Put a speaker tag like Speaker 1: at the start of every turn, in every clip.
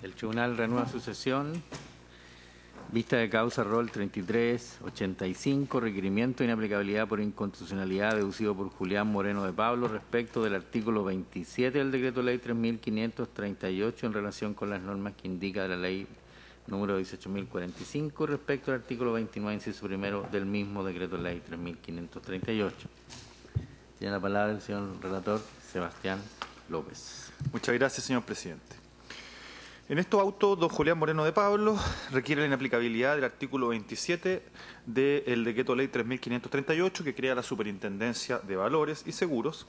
Speaker 1: El tribunal reanuda su sesión. Vista de causa rol 3385, requerimiento de inaplicabilidad por inconstitucionalidad deducido por Julián Moreno de Pablo respecto del artículo 27 del decreto ley 3538 en relación con las normas que indica la ley número 18.045 respecto al artículo 29, inciso primero del mismo decreto ley 3538. Tiene la palabra el señor relator Sebastián López.
Speaker 2: Muchas gracias, señor presidente. En estos autos, don Julián Moreno de Pablo requiere la inaplicabilidad del artículo 27 del decreto ley 3538 que crea la Superintendencia de Valores y Seguros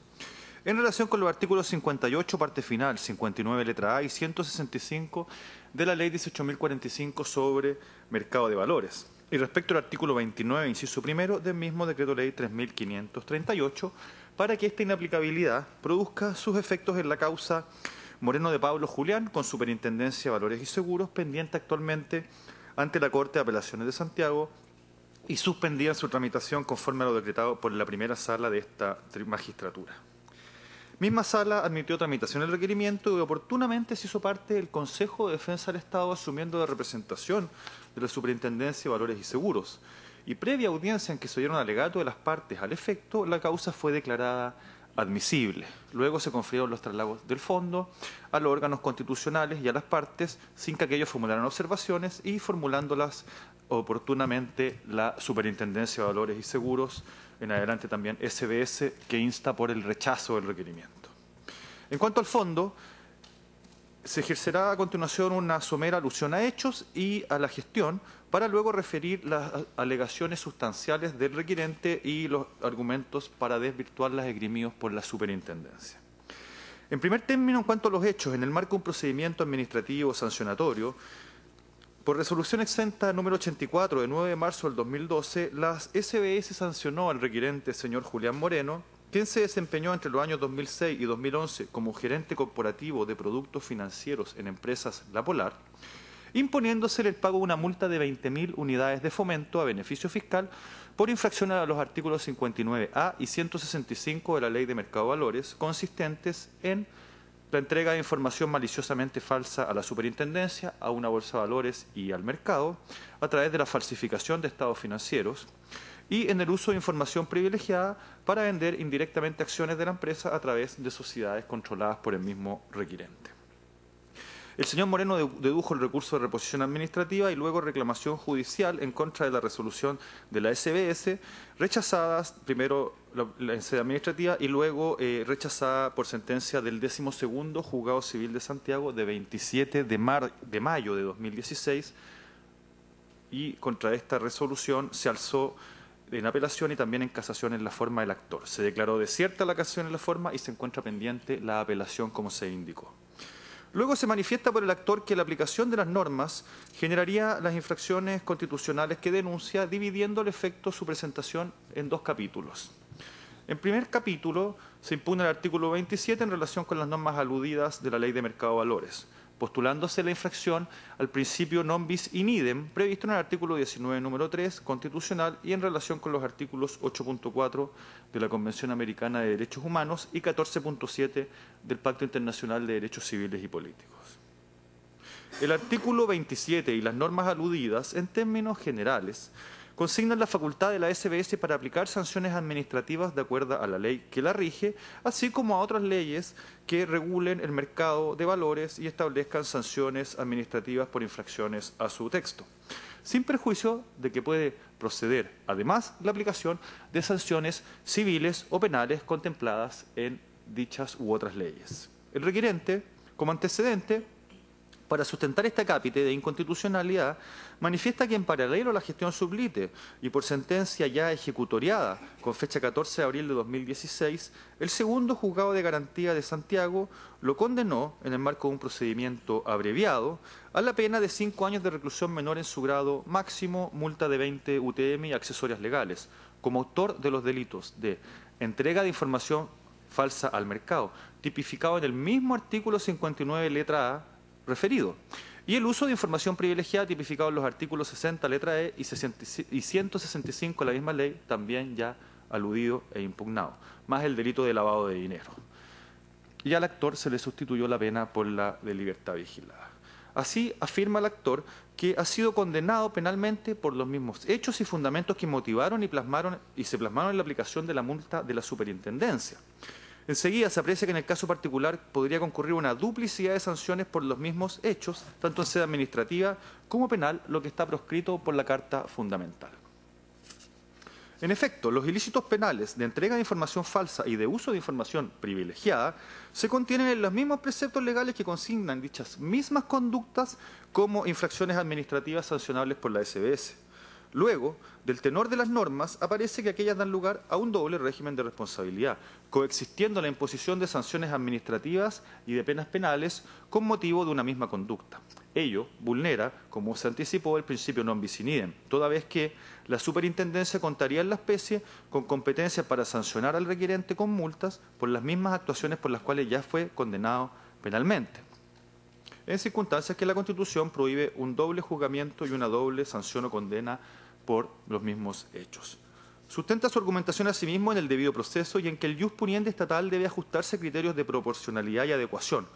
Speaker 2: en relación con los artículos 58, parte final, 59, letra A y 165 de la ley 18.045 sobre mercado de valores. Y respecto al artículo 29, inciso primero, del mismo decreto ley 3.538, para que esta inaplicabilidad produzca sus efectos en la causa Moreno de Pablo Julián, con Superintendencia de Valores y Seguros, pendiente actualmente ante la Corte de Apelaciones de Santiago y suspendida en su tramitación conforme a lo decretado por la primera sala de esta magistratura. Misma sala admitió tramitación del requerimiento y oportunamente se hizo parte del Consejo de Defensa del Estado asumiendo la representación de la Superintendencia de Valores y Seguros. Y previa audiencia en que se dieron alegatos de las partes al efecto, la causa fue declarada admisible. Luego se confirieron los traslados del fondo a los órganos constitucionales y a las partes sin que aquellos formularan observaciones y formulándolas oportunamente la Superintendencia de Valores y Seguros, en adelante también SBS, que insta por el rechazo del requerimiento. En cuanto al fondo, se ejercerá a continuación una somera alusión a hechos y a la gestión para luego referir las alegaciones sustanciales del requerente y los argumentos para desvirtuar las esgrimidos por la superintendencia. En primer término, en cuanto a los hechos, en el marco de un procedimiento administrativo sancionatorio, por resolución exenta número 84 de 9 de marzo del 2012, la SBS sancionó al requerente señor Julián Moreno, quien se desempeñó entre los años 2006 y 2011 como gerente corporativo de productos financieros en empresas La Polar, imponiéndose el pago de una multa de 20.000 unidades de fomento a beneficio fiscal por infracción a los artículos 59A y 165 de la Ley de Mercado de Valores, consistentes en la entrega de información maliciosamente falsa a la superintendencia, a una bolsa de valores y al mercado, a través de la falsificación de estados financieros, y en el uso de información privilegiada para vender indirectamente acciones de la empresa a través de sociedades controladas por el mismo requerente. El señor Moreno dedujo el recurso de reposición administrativa y luego reclamación judicial en contra de la resolución de la SBS, rechazadas primero en sede administrativa y luego rechazada por sentencia del 12º Juzgado Civil de Santiago de 27 de mayo de 2016, y contra esta resolución se alzó en apelación y también en casación en la forma del actor. Se declaró desierta la casación en la forma y se encuentra pendiente la apelación como se indicó. Luego se manifiesta por el actor que la aplicación de las normas generaría las infracciones constitucionales que denuncia, dividiendo el efecto su presentación en dos capítulos. En primer capítulo se impugna el artículo 27 en relación con las normas aludidas de la Ley de Mercado de Valores, postulándose la infracción al principio non bis in idem previsto en el artículo 19, número 3, constitucional, y en relación con los artículos 8.4 de la Convención Americana de Derechos Humanos y 14.7 del Pacto Internacional de Derechos Civiles y Políticos. El artículo 27 y las normas aludidas, en términos generales, consignan la facultad de la SBS para aplicar sanciones administrativas de acuerdo a la ley que la rige, así como a otras leyes que regulen el mercado de valores y establezcan sanciones administrativas por infracciones a su texto, sin perjuicio de que puede proceder, además, la aplicación de sanciones civiles o penales contempladas en dichas u otras leyes. El requerente, como antecedente, para sustentar este cápite de inconstitucionalidad, manifiesta que en paralelo a la gestión sublite y por sentencia ya ejecutoriada con fecha 14 de abril de 2016, el segundo Juzgado de Garantía de Santiago lo condenó, en el marco de un procedimiento abreviado, a la pena de 5 años de reclusión menor en su grado máximo, multa de 20 UTM y accesorias legales, como autor de los delitos de entrega de información falsa al mercado, tipificado en el mismo artículo 59, letra A, referido, y el uso de información privilegiada tipificado en los artículos 60, letra E, y 165 de la misma ley, también ya aludido e impugnado, más el delito de lavado de dinero. Y al actor se le sustituyó la pena por la de libertad vigilada. Así afirma el actor que ha sido condenado penalmente por los mismos hechos y fundamentos que motivaron y se plasmaron en la aplicación de la multa de la superintendencia. Enseguida se aprecia que en el caso particular podría concurrir una duplicidad de sanciones por los mismos hechos, tanto en sede administrativa como penal, lo que está proscrito por la Carta Fundamental. En efecto, los ilícitos penales de entrega de información falsa y de uso de información privilegiada se contienen en los mismos preceptos legales que consignan dichas mismas conductas como infracciones administrativas sancionables por la SBS. Luego, del tenor de las normas, aparece que aquellas dan lugar a un doble régimen de responsabilidad, coexistiendo la imposición de sanciones administrativas y de penas penales con motivo de una misma conducta. Ello vulnera, como se anticipó, el principio non bis in idem, toda vez que la superintendencia contaría en la especie con competencias para sancionar al requerente con multas por las mismas actuaciones por las cuales ya fue condenado penalmente, en circunstancias que la Constitución prohíbe un doble juzgamiento y una doble sanción o condena por los mismos hechos. Sustenta su argumentación asimismo en el debido proceso y en que el ius puniendi estatal debe ajustarse a criterios de proporcionalidad y adecuación,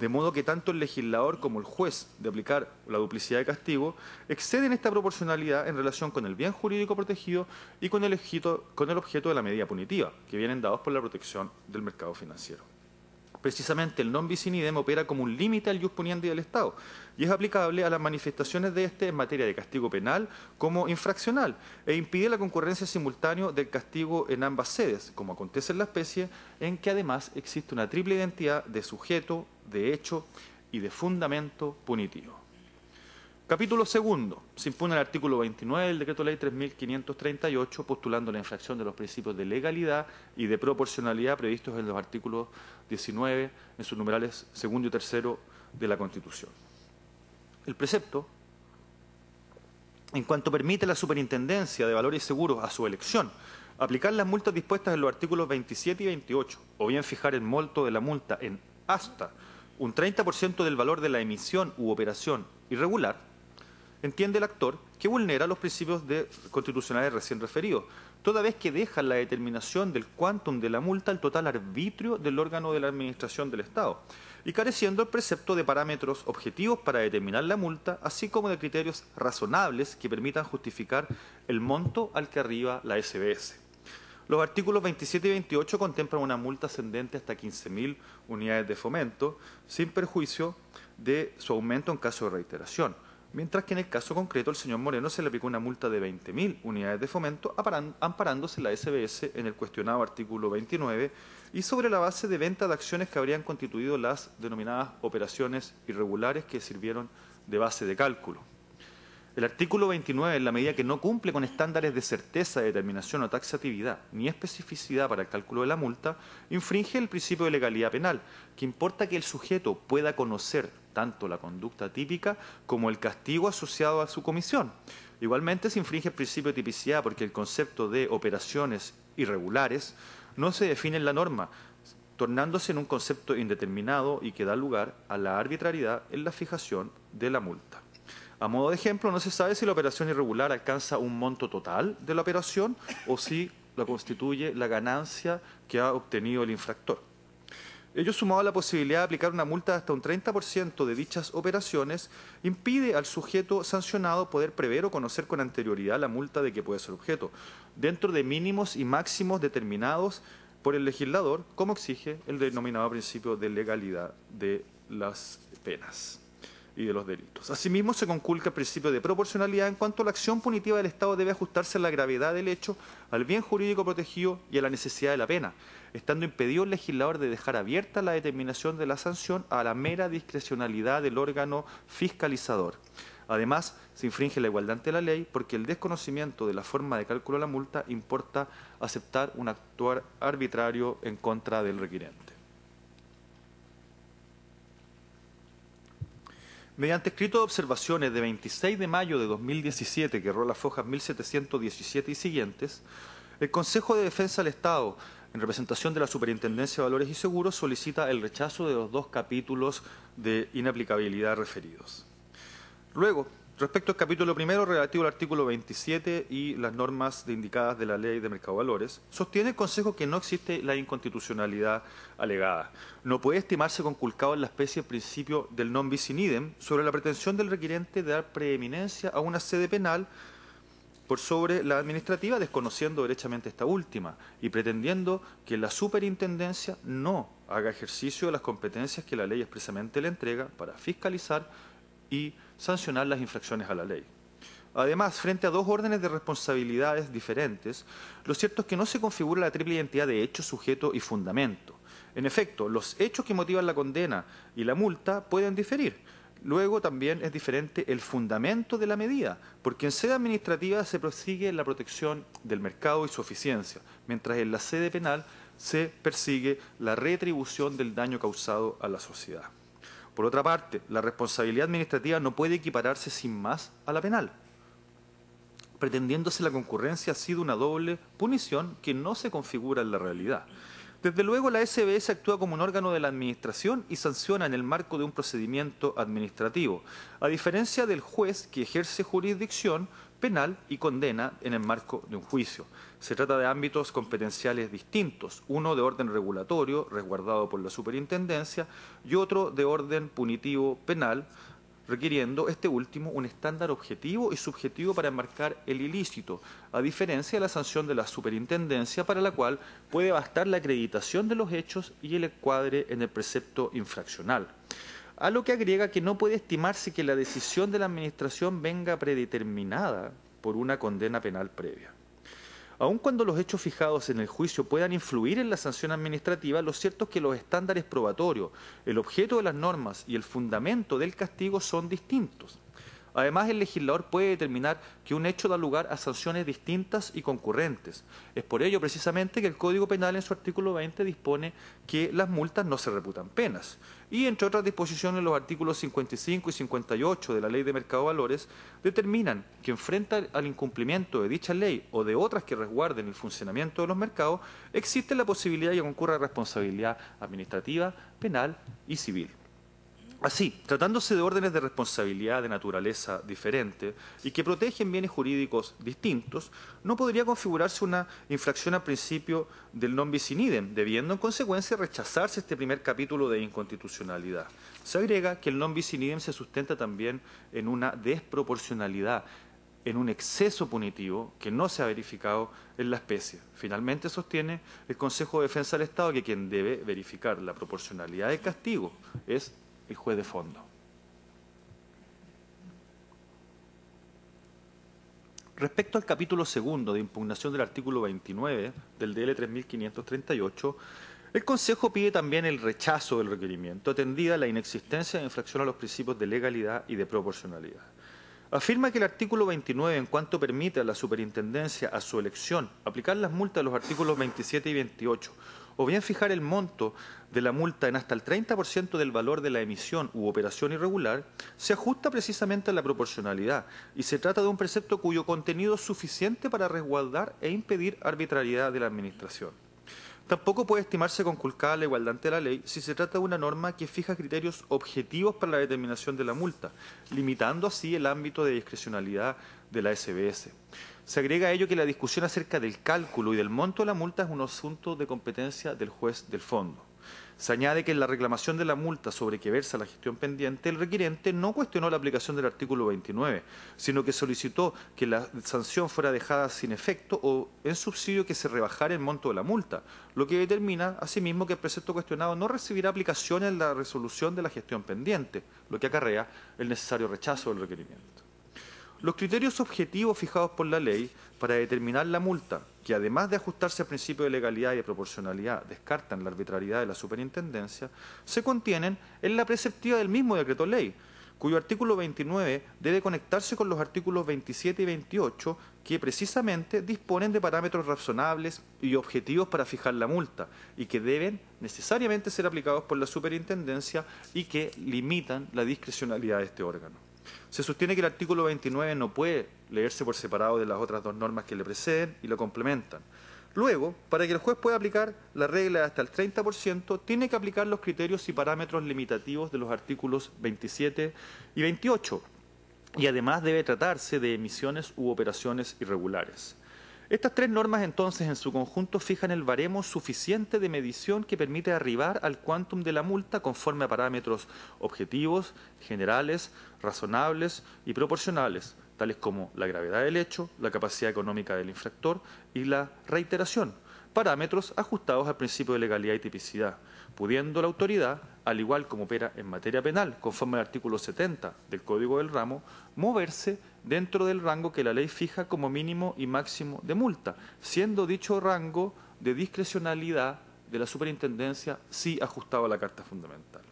Speaker 2: de modo que tanto el legislador como el juez de aplicar la duplicidad de castigo exceden esta proporcionalidad en relación con el bien jurídico protegido y con el objeto de la medida punitiva, que vienen dados por la protección del mercado financiero. Precisamente el non bis in idem opera como un límite al ius puniendi del Estado y es aplicable a las manifestaciones de este en materia de castigo penal como infraccional e impide la concurrencia simultánea del castigo en ambas sedes, como acontece en la especie, en que además existe una triple identidad de sujeto, de hecho y de fundamento punitivo. Capítulo segundo. Se impone el artículo 29 del Decreto Ley 3.538, postulando la infracción de los principios de legalidad y de proporcionalidad previstos en los artículos 19, en sus numerales segundo y tercero de la Constitución. El precepto, en cuanto permite la Superintendencia de Valores y Seguros a su elección aplicar las multas dispuestas en los artículos 27 y 28, o bien fijar el monto de la multa en hasta un 30% del valor de la emisión u operación irregular, entiende el actor que vulnera los principios constitucionales recién referidos, toda vez que deja la determinación del quantum de la multa al total arbitrio del órgano de la Administración del Estado, y careciendo el precepto de parámetros objetivos para determinar la multa, así como de criterios razonables que permitan justificar el monto al que arriba la SBS. Los artículos 27 y 28 contemplan una multa ascendente hasta 15.000 unidades de fomento, sin perjuicio de su aumento en caso de reiteración, mientras que en el caso concreto el señor Moreno se le aplicó una multa de 20.000 unidades de fomento, amparándose la SBS en el cuestionado artículo 29 y sobre la base de venta de acciones que habrían constituido las denominadas operaciones irregulares que sirvieron de base de cálculo. El artículo 29, en la medida que no cumple con estándares de certeza, determinación o taxatividad, ni especificidad para el cálculo de la multa, infringe el principio de legalidad penal, que importa que el sujeto pueda conocer tanto la conducta típica como el castigo asociado a su comisión. Igualmente se infringe el principio de tipicidad porque el concepto de operaciones irregulares no se define en la norma, tornándose en un concepto indeterminado y que da lugar a la arbitrariedad en la fijación de la multa. A modo de ejemplo, no se sabe si la operación irregular alcanza un monto total de la operación o si la constituye la ganancia que ha obtenido el infractor. Ello, sumado a la posibilidad de aplicar una multa de hasta un 30% de dichas operaciones, impide al sujeto sancionado poder prever o conocer con anterioridad la multa de que puede ser objeto, dentro de mínimos y máximos determinados por el legislador, como exige el denominado principio de legalidad de las penas y de los delitos. Asimismo, se conculca el principio de proporcionalidad en cuanto a la acción punitiva del Estado debe ajustarse a la gravedad del hecho, al bien jurídico protegido y a la necesidad de la pena, estando impedido el legislador de dejar abierta la determinación de la sanción a la mera discrecionalidad del órgano fiscalizador. Además, se infringe la igualdad ante la ley porque el desconocimiento de la forma de cálculo de la multa importa aceptar un actuar arbitrario en contra del requirente. Mediante escrito de observaciones de 26 de mayo de 2017, que erró las fojas 1717 y siguientes, el Consejo de Defensa del Estado, en representación de la Superintendencia de Valores y Seguros, solicita el rechazo de los dos capítulos de inaplicabilidad referidos. Luego, Respecto al capítulo primero relativo al artículo 27 y las normas indicadas de la Ley de Mercado de Valores, sostiene el Consejo que no existe la inconstitucionalidad alegada. No puede estimarse conculcado en la especie el principio del non bis in idem sobre la pretensión del requirente de dar preeminencia a una sede penal por sobre la administrativa, desconociendo derechamente esta última y pretendiendo que la superintendencia no haga ejercicio de las competencias que la ley expresamente le entrega para fiscalizar y sancionar las infracciones a la ley. Además, frente a dos órdenes de responsabilidades diferentes, lo cierto es que no se configura la triple identidad de hecho, sujeto y fundamento. En efecto, los hechos que motivan la condena y la multa pueden diferir. Luego también es diferente el fundamento de la medida, porque en sede administrativa se persigue la protección del mercado y su eficiencia, mientras en la sede penal se persigue la retribución del daño causado a la sociedad. Por otra parte, la responsabilidad administrativa no puede equipararse sin más a la penal, pretendiéndose la concurrencia ha sido una doble punición que no se configura en la realidad. Desde luego, la SBS actúa como un órgano de la Administración y sanciona en el marco de un procedimiento administrativo, a diferencia del juez que ejerce jurisdicción penal y condena en el marco de un juicio. Se trata de ámbitos competenciales distintos, uno de orden regulatorio, resguardado por la superintendencia, y otro de orden punitivo penal, requiriendo este último un estándar objetivo y subjetivo para enmarcar el ilícito, a diferencia de la sanción de la superintendencia, para la cual puede bastar la acreditación de los hechos y el encuadre en el precepto infraccional. A lo que agrega que no puede estimarse que la decisión de la Administración venga predeterminada por una condena penal previa. Aun cuando los hechos fijados en el juicio puedan influir en la sanción administrativa, lo cierto es que los estándares probatorios, el objeto de las normas y el fundamento del castigo son distintos. Además, el legislador puede determinar que un hecho da lugar a sanciones distintas y concurrentes. Es por ello, precisamente, que el Código Penal en su artículo 20 dispone que las multas no se reputan penas. Y, entre otras disposiciones, los artículos 55 y 58 de la Ley de Mercado de Valores determinan que, frente al incumplimiento de dicha ley o de otras que resguarden el funcionamiento de los mercados, existe la posibilidad de que concurra responsabilidad administrativa, penal y civil. Así, tratándose de órdenes de responsabilidad de naturaleza diferente y que protegen bienes jurídicos distintos, no podría configurarse una infracción al principio del non bis in idem, debiendo en consecuencia rechazarse este primer capítulo de inconstitucionalidad. Se agrega que el non bis in idem se sustenta también en una desproporcionalidad, en un exceso punitivo que no se ha verificado en la especie. Finalmente sostiene el Consejo de Defensa del Estado que quien debe verificar la proporcionalidad del castigo es el juez de fondo. Respecto al capítulo segundo de impugnación del artículo 29 del DL 3538, el Consejo pide también el rechazo del requerimiento, atendida la inexistencia de infracción a los principios de legalidad y de proporcionalidad. Afirma que el artículo 29, en cuanto permite a la superintendencia a su elección aplicar las multas de los artículos 27 y 28, o bien fijar el monto de la multa en hasta el 30% del valor de la emisión u operación irregular, se ajusta precisamente a la proporcionalidad y se trata de un precepto cuyo contenido es suficiente para resguardar e impedir arbitrariedad de la Administración. Tampoco puede estimarse conculcada la igualdad ante la ley si se trata de una norma que fija criterios objetivos para la determinación de la multa, limitando así el ámbito de discrecionalidad de la SBS. Se agrega a ello que la discusión acerca del cálculo y del monto de la multa es un asunto de competencia del juez del fondo. Se añade que en la reclamación de la multa sobre que versa la gestión pendiente, el requirente no cuestionó la aplicación del artículo 29, sino que solicitó que la sanción fuera dejada sin efecto o en subsidio que se rebajara el monto de la multa, lo que determina asimismo que el precepto cuestionado no recibirá aplicación en la resolución de la gestión pendiente, lo que acarrea el necesario rechazo del requerimiento. Los criterios objetivos fijados por la ley para determinar la multa, que además de ajustarse al principio de legalidad y de proporcionalidad, descartan la arbitrariedad de la superintendencia, se contienen en la preceptiva del mismo decreto ley, cuyo artículo 29 debe conectarse con los artículos 27 y 28, que precisamente disponen de parámetros razonables y objetivos para fijar la multa, y que deben necesariamente ser aplicados por la superintendencia y que limitan la discrecionalidad de este órgano. Se sostiene que el artículo 29 no puede leerse por separado de las otras dos normas que le preceden y lo complementan. Luego, para que el juez pueda aplicar la regla de hasta el 30%, tiene que aplicar los criterios y parámetros limitativos de los artículos 27 y 28. y además debe tratarse de emisiones u operaciones irregulares. Estas tres normas entonces en su conjunto fijan el baremo suficiente de medición que permite arribar al quantum de la multa conforme a parámetros objetivos, generales, razonables y proporcionales, tales como la gravedad del hecho, la capacidad económica del infractor y la reiteración, parámetros ajustados al principio de legalidad y tipicidad, pudiendo la autoridad, al igual como opera en materia penal, conforme al artículo 70 del Código del Ramo, moverse dentro del rango que la ley fija como mínimo y máximo de multa, siendo dicho rango de discrecionalidad de la superintendencia sí ajustado a la Carta Fundamental.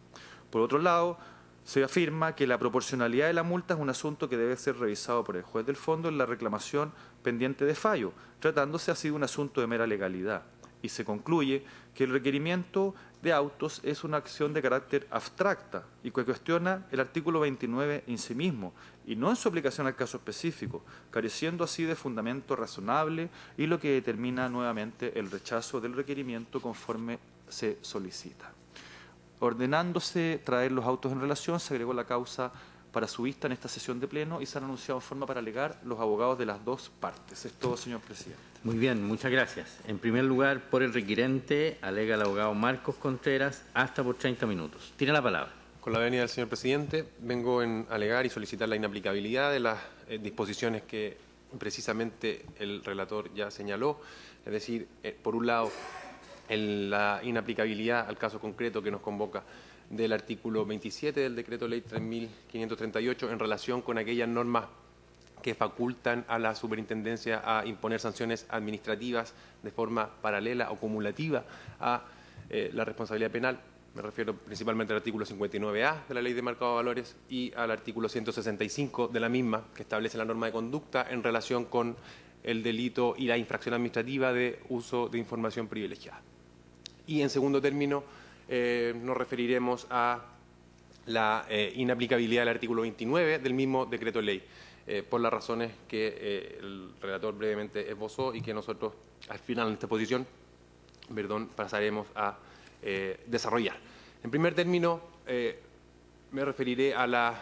Speaker 2: Por otro lado, se afirma que la proporcionalidad de la multa es un asunto que debe ser revisado por el juez del fondo en la reclamación pendiente de fallo, tratándose así de un asunto de mera legalidad. Y se concluye que el requerimiento de autos es una acción de carácter abstracta y que cuestiona el artículo 29 en sí mismo y no en su aplicación al caso específico, careciendo así de fundamento razonable y lo que determina nuevamente el rechazo del requerimiento conforme se solicita. Ordenándose traer los autos en relación, se agregó la causa para su vista en esta sesión de pleno y se han anunciado en forma para alegar los abogados de las dos partes. Es todo, señor presidente.
Speaker 1: Muy bien, muchas gracias. En primer lugar, por el requirente, alega el abogado Marcos Contreras, hasta por 30 minutos. Tiene la palabra.
Speaker 3: Con la venia del señor presidente, vengo en alegar y solicitar la inaplicabilidad de las disposiciones que precisamente el relator ya señaló. Es decir, por un lado, la inaplicabilidad al caso concreto que nos convoca del artículo 27 del Decreto Ley 3.538 en relación con aquellas normas que facultan a la superintendencia a imponer sanciones administrativas de forma paralela o cumulativa a la responsabilidad penal. Me refiero principalmente al artículo 59A de la Ley de Mercado de Valores y al artículo 165 de la misma, que establece la norma de conducta en relación con el delito y la infracción administrativa de uso de información privilegiada. Y en segundo término, nos referiremos a la inaplicabilidad del artículo 29 del mismo decreto ley, por las razones que el relator brevemente esbozó y que nosotros al final de esta exposición pasaremos a desarrollar. En primer término, me referiré a la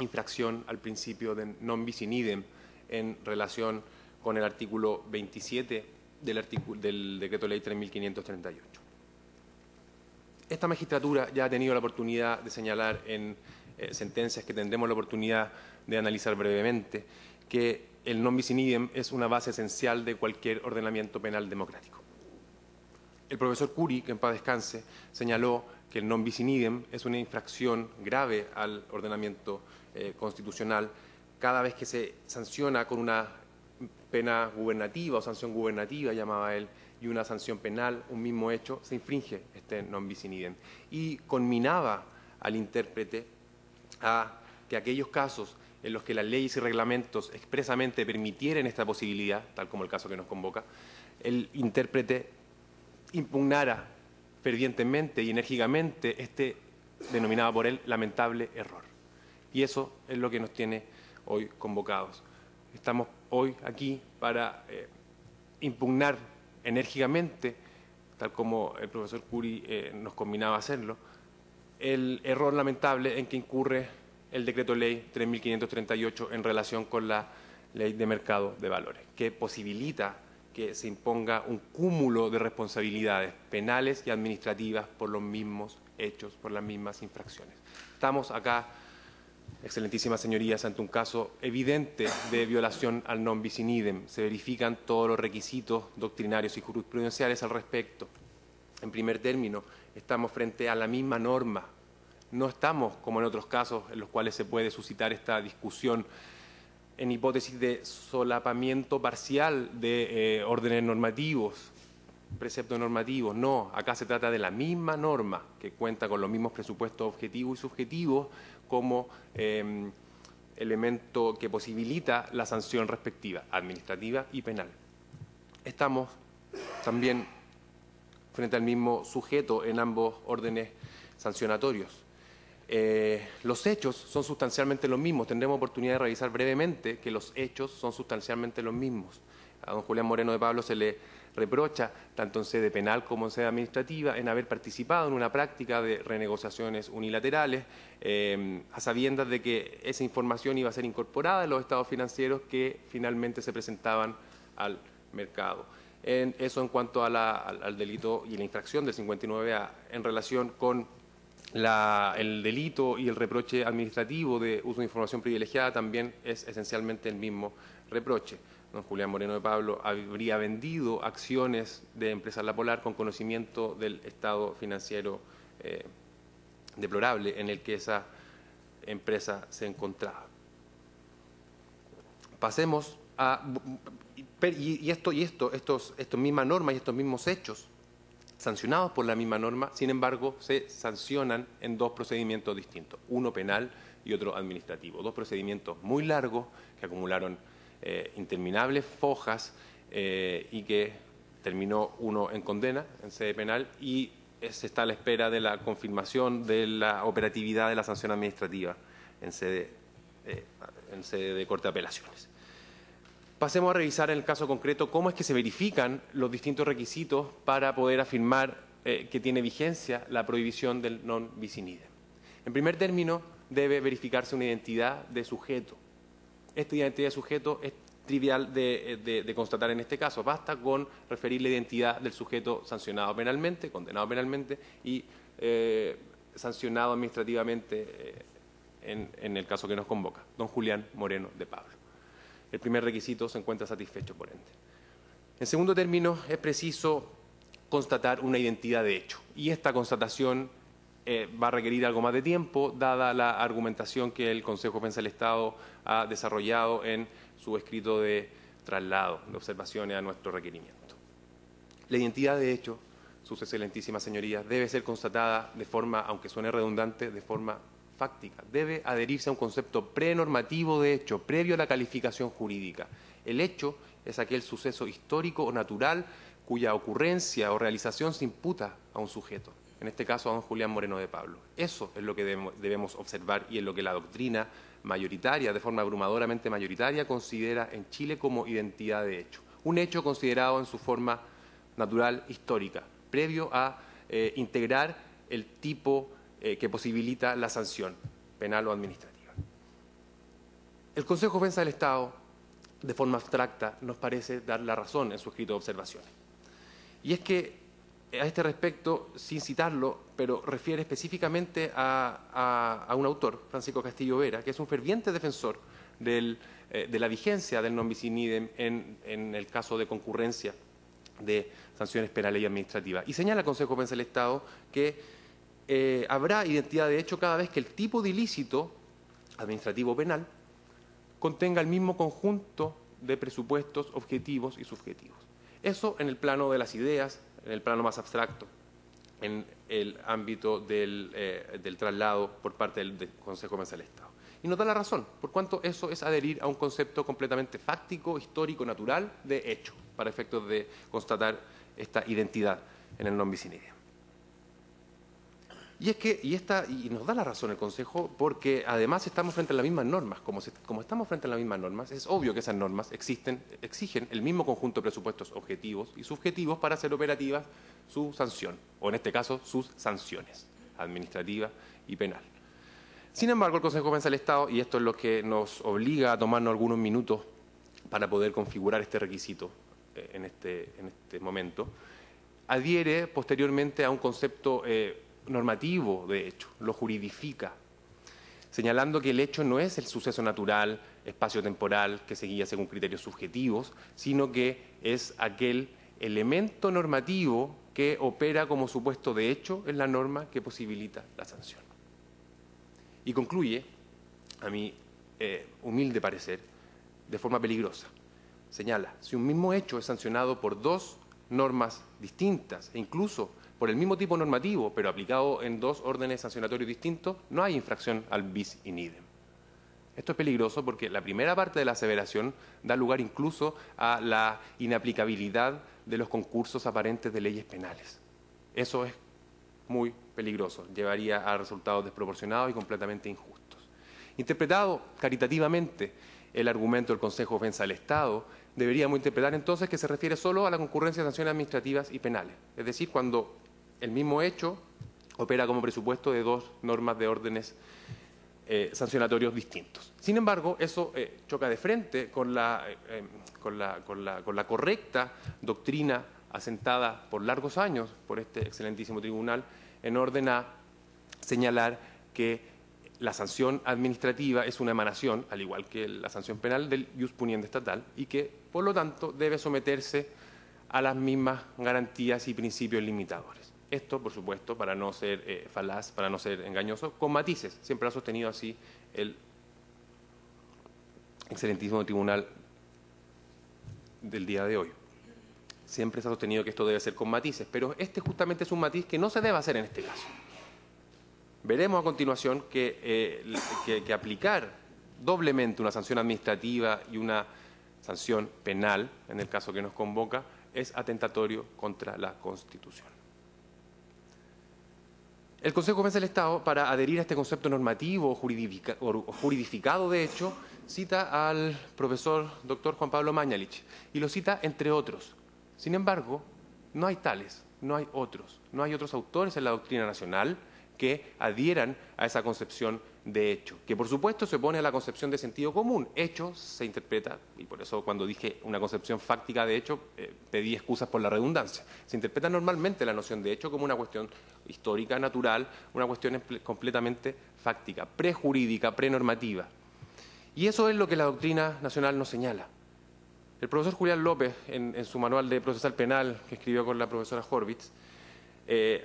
Speaker 3: infracción al principio de non bis in idem en relación con el artículo 27 del decreto ley 3.538. Esta magistratura ya ha tenido la oportunidad de señalar en sentencias que tendremos la oportunidad de analizar brevemente que el non bis in idem es una base esencial de cualquier ordenamiento penal democrático. El profesor Curi, que en paz descanse, señaló que el non bis in idem es una infracción grave al ordenamiento constitucional cada vez que se sanciona con una pena gubernativa o sanción gubernativa, llamaba él, y una sanción penal, un mismo hecho, se infringe este non bis in idem. Y conminaba al intérprete a que aquellos casos en los que las leyes y reglamentos expresamente permitieran esta posibilidad, tal como el caso que nos convoca, el intérprete impugnara fervientemente y enérgicamente este denominado por él lamentable error. Y eso es lo que nos tiene hoy convocados. Estamos hoy aquí para impugnar enérgicamente, tal como el profesor Curi nos combinaba a hacerlo, el error lamentable en que incurre el decreto ley 3.538 en relación con la ley de mercado de valores, que posibilita que se imponga un cúmulo de responsabilidades penales y administrativas por los mismos hechos, por las mismas infracciones. Estamos acá, excelentísimas señorías, ante un caso evidente de violación al non bis in idem. Se verifican todos los requisitos doctrinarios y jurisprudenciales al respecto. En primer término, estamos frente a la misma norma. No estamos, como en otros casos en los cuales se puede suscitar esta discusión, en hipótesis de solapamiento parcial de órdenes normativos, preceptos normativos. No, acá se trata de la misma norma que cuenta con los mismos presupuestos objetivos y subjetivos como elemento que posibilita la sanción respectiva, administrativa y penal. Estamos también frente al mismo sujeto en ambos órdenes sancionatorios. Los hechos son sustancialmente los mismos. Tendremos oportunidad de revisar brevemente que los hechos son sustancialmente los mismos. A don Julián Moreno de Pablo se le reprocha, tanto en sede penal como en sede administrativa, en haber participado en una práctica de renegociaciones unilaterales, a sabiendas de que esa información iba a ser incorporada en los estados financieros que finalmente se presentaban al mercado. Eso en cuanto a al delito y la infracción del 59A en relación con el delito y el reproche administrativo de uso de información privilegiada también es esencialmente el mismo reproche. Don Julián Moreno de Pablo habría vendido acciones de Empresas La Polar con conocimiento del estado financiero deplorable en el que esa empresa se encontraba. Pasemos a... Estos mismas normas y estos mismos hechos sancionados por la misma norma, sin embargo, se sancionan en dos procedimientos distintos, uno penal y otro administrativo. Dos procedimientos muy largos que acumularon interminables fojas y que terminó uno en condena en sede penal y se está a la espera de la confirmación de la operatividad de la sanción administrativa en sede de Corte de Apelaciones. Pasemos a revisar en el caso concreto cómo es que se verifican los distintos requisitos para poder afirmar que tiene vigencia la prohibición del non bis in idem. En primer término, debe verificarse una identidad de sujeto. Esta identidad de sujeto es trivial de constatar en este caso. Basta con referir la identidad del sujeto sancionado penalmente, condenado penalmente y sancionado administrativamente en el caso que nos convoca, don Julián Moreno de Pablo. El primer requisito se encuentra satisfecho por ende. En segundo término, es preciso constatar una identidad de hecho. Y esta constatación va a requerir algo más de tiempo, dada la argumentación que el Consejo de Defensa del Estado ha desarrollado en su escrito de traslado de observaciones a nuestro requerimiento. La identidad de hecho, sus excelentísimas señorías, debe ser constatada de forma, aunque suene redundante, de forma fáctica. Debe adherirse a un concepto prenormativo de hecho, previo a la calificación jurídica. El hecho es aquel suceso histórico o natural cuya ocurrencia o realización se imputa a un sujeto, en este caso a don Julián Moreno de Pablo. Eso es lo que debemos observar y es lo que la doctrina mayoritaria, de forma abrumadoramente mayoritaria, considera en Chile como identidad de hecho. Un hecho considerado en su forma natural, histórica, previo a integrar el tipo que posibilita la sanción penal o administrativa. El Consejo de Defensa del Estado, de forma abstracta, nos parece dar la razón en su escrito de observaciones. Y es que, a este respecto, sin citarlo, pero refiere específicamente a un autor, Francisco Castillo Vera, que es un ferviente defensor de la vigencia del non bis in idem en el caso de concurrencia de sanciones penales y administrativas. Y señala el Consejo de Defensa del Estado que habrá identidad de hecho cada vez que el tipo de ilícito administrativo o penal contenga el mismo conjunto de presupuestos objetivos y subjetivos. Eso en el plano de las ideas, en el plano más abstracto, en el ámbito del traslado por parte del Consejo de Defensa del Estado. Y nos da la razón, por cuanto eso es adherir a un concepto completamente fáctico, histórico, natural, de hecho, para efectos de constatar esta identidad en el non bis in idem. Y es que, y nos da la razón el Consejo, porque además estamos frente a las mismas normas. Como estamos frente a las mismas normas, es obvio que esas normas exigen el mismo conjunto de presupuestos objetivos y subjetivos para hacer operativas su sanción, o en este caso, sus sanciones, administrativa y penal. Sin embargo, el Consejo de Defensa del Estado, y esto es lo que nos obliga a tomarnos algunos minutos para poder configurar este requisito en este momento, adhiere posteriormente a un concepto normativo de hecho, lo juridifica, señalando que el hecho no es el suceso natural, espacio-temporal, que se guía según criterios subjetivos, sino que es aquel elemento normativo que opera como supuesto de hecho en la norma que posibilita la sanción. Y concluye, a mi humilde parecer, de forma peligrosa. Señala, si un mismo hecho es sancionado por dos normas distintas e incluso por el mismo tipo normativo, pero aplicado en dos órdenes sancionatorios distintos, no hay infracción al bis in idem. Esto es peligroso porque la primera parte de la aseveración da lugar incluso a la inaplicabilidad de los concursos aparentes de leyes penales. Eso es muy peligroso, llevaría a resultados desproporcionados y completamente injustos. Interpretado caritativamente el argumento del Consejo de Defensa del Estado deberíamos interpretar entonces que se refiere solo a la concurrencia de sanciones administrativas y penales, es decir, cuando el mismo hecho opera como presupuesto de dos normas de órdenes sancionatorios distintos. Sin embargo, eso choca de frente con la correcta doctrina asentada por largos años por este excelentísimo tribunal en orden a señalar que la sanción administrativa es una emanación, al igual que la sanción penal, del ius puniendi estatal y que, por lo tanto, debe someterse a las mismas garantías y principios limitadores. Esto, por supuesto, para no ser falaz, para no ser engañoso, con matices. Siempre ha sostenido así el excelentísimo tribunal del día de hoy. Siempre se ha sostenido que esto debe ser con matices, pero este justamente es un matiz que no se debe hacer en este caso. Veremos a continuación que aplicar doblemente una sanción administrativa y una sanción penal, en el caso que nos convoca, es atentatorio contra la Constitución. El Consejo de Defensa del Estado, para adherir a este concepto normativo o juridificado de hecho, cita al profesor doctor Juan Pablo Mañalich y lo cita entre otros. Sin embargo, no hay tales, no hay otros autores en la doctrina nacional que adhieran a esa concepción de hecho, que por supuesto se opone a la concepción de sentido común. Hecho se interpreta, y por eso cuando dije una concepción fáctica de hecho, pedí excusas por la redundancia. Se interpreta normalmente la noción de hecho como una cuestión histórica, natural, una cuestión completamente fáctica, prejurídica, prenormativa. Y eso es lo que la doctrina nacional nos señala. El profesor Julián López, en su manual de procesal penal que escribió con la profesora Horvitz,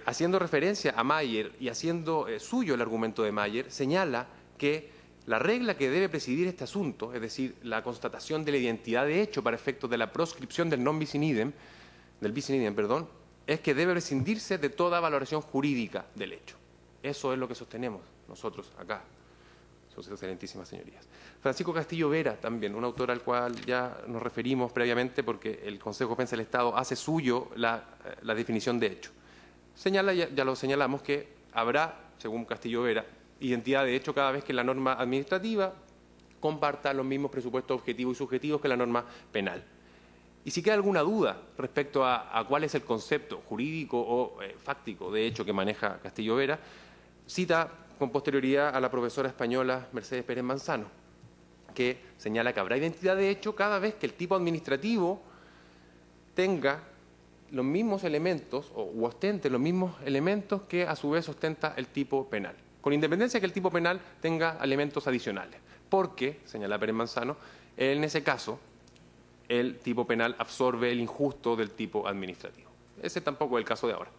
Speaker 3: haciendo referencia a Mayer y haciendo suyo el argumento de Mayer, señala que la regla que debe presidir este asunto, es decir, la constatación de la identidad de hecho para efectos de la proscripción del bis in idem, es que debe prescindirse de toda valoración jurídica del hecho. Eso es lo que sostenemos nosotros acá, sus excelentísimas señorías. Francisco Castillo Vera, también, un autor al cual ya nos referimos previamente porque el Consejo de Defensa del Estado hace suyo la definición de hecho. Señala, ya lo señalamos, que habrá, según Castillo Vera, identidad de hecho cada vez que la norma administrativa comparta los mismos presupuestos objetivos y subjetivos que la norma penal. Y si queda alguna duda respecto a cuál es el concepto jurídico o fáctico de hecho que maneja Castillo Vera, cita con posterioridad a la profesora española Mercedes Pérez Manzano, que señala que habrá identidad de hecho cada vez que el tipo administrativo tenga los mismos elementos u ostente los mismos elementos que a su vez ostenta el tipo penal, con independencia que el tipo penal tenga elementos adicionales, porque, señala Pérez Manzano, en ese caso el tipo penal absorbe el injusto del tipo administrativo. Ese tampoco es el caso de ahora.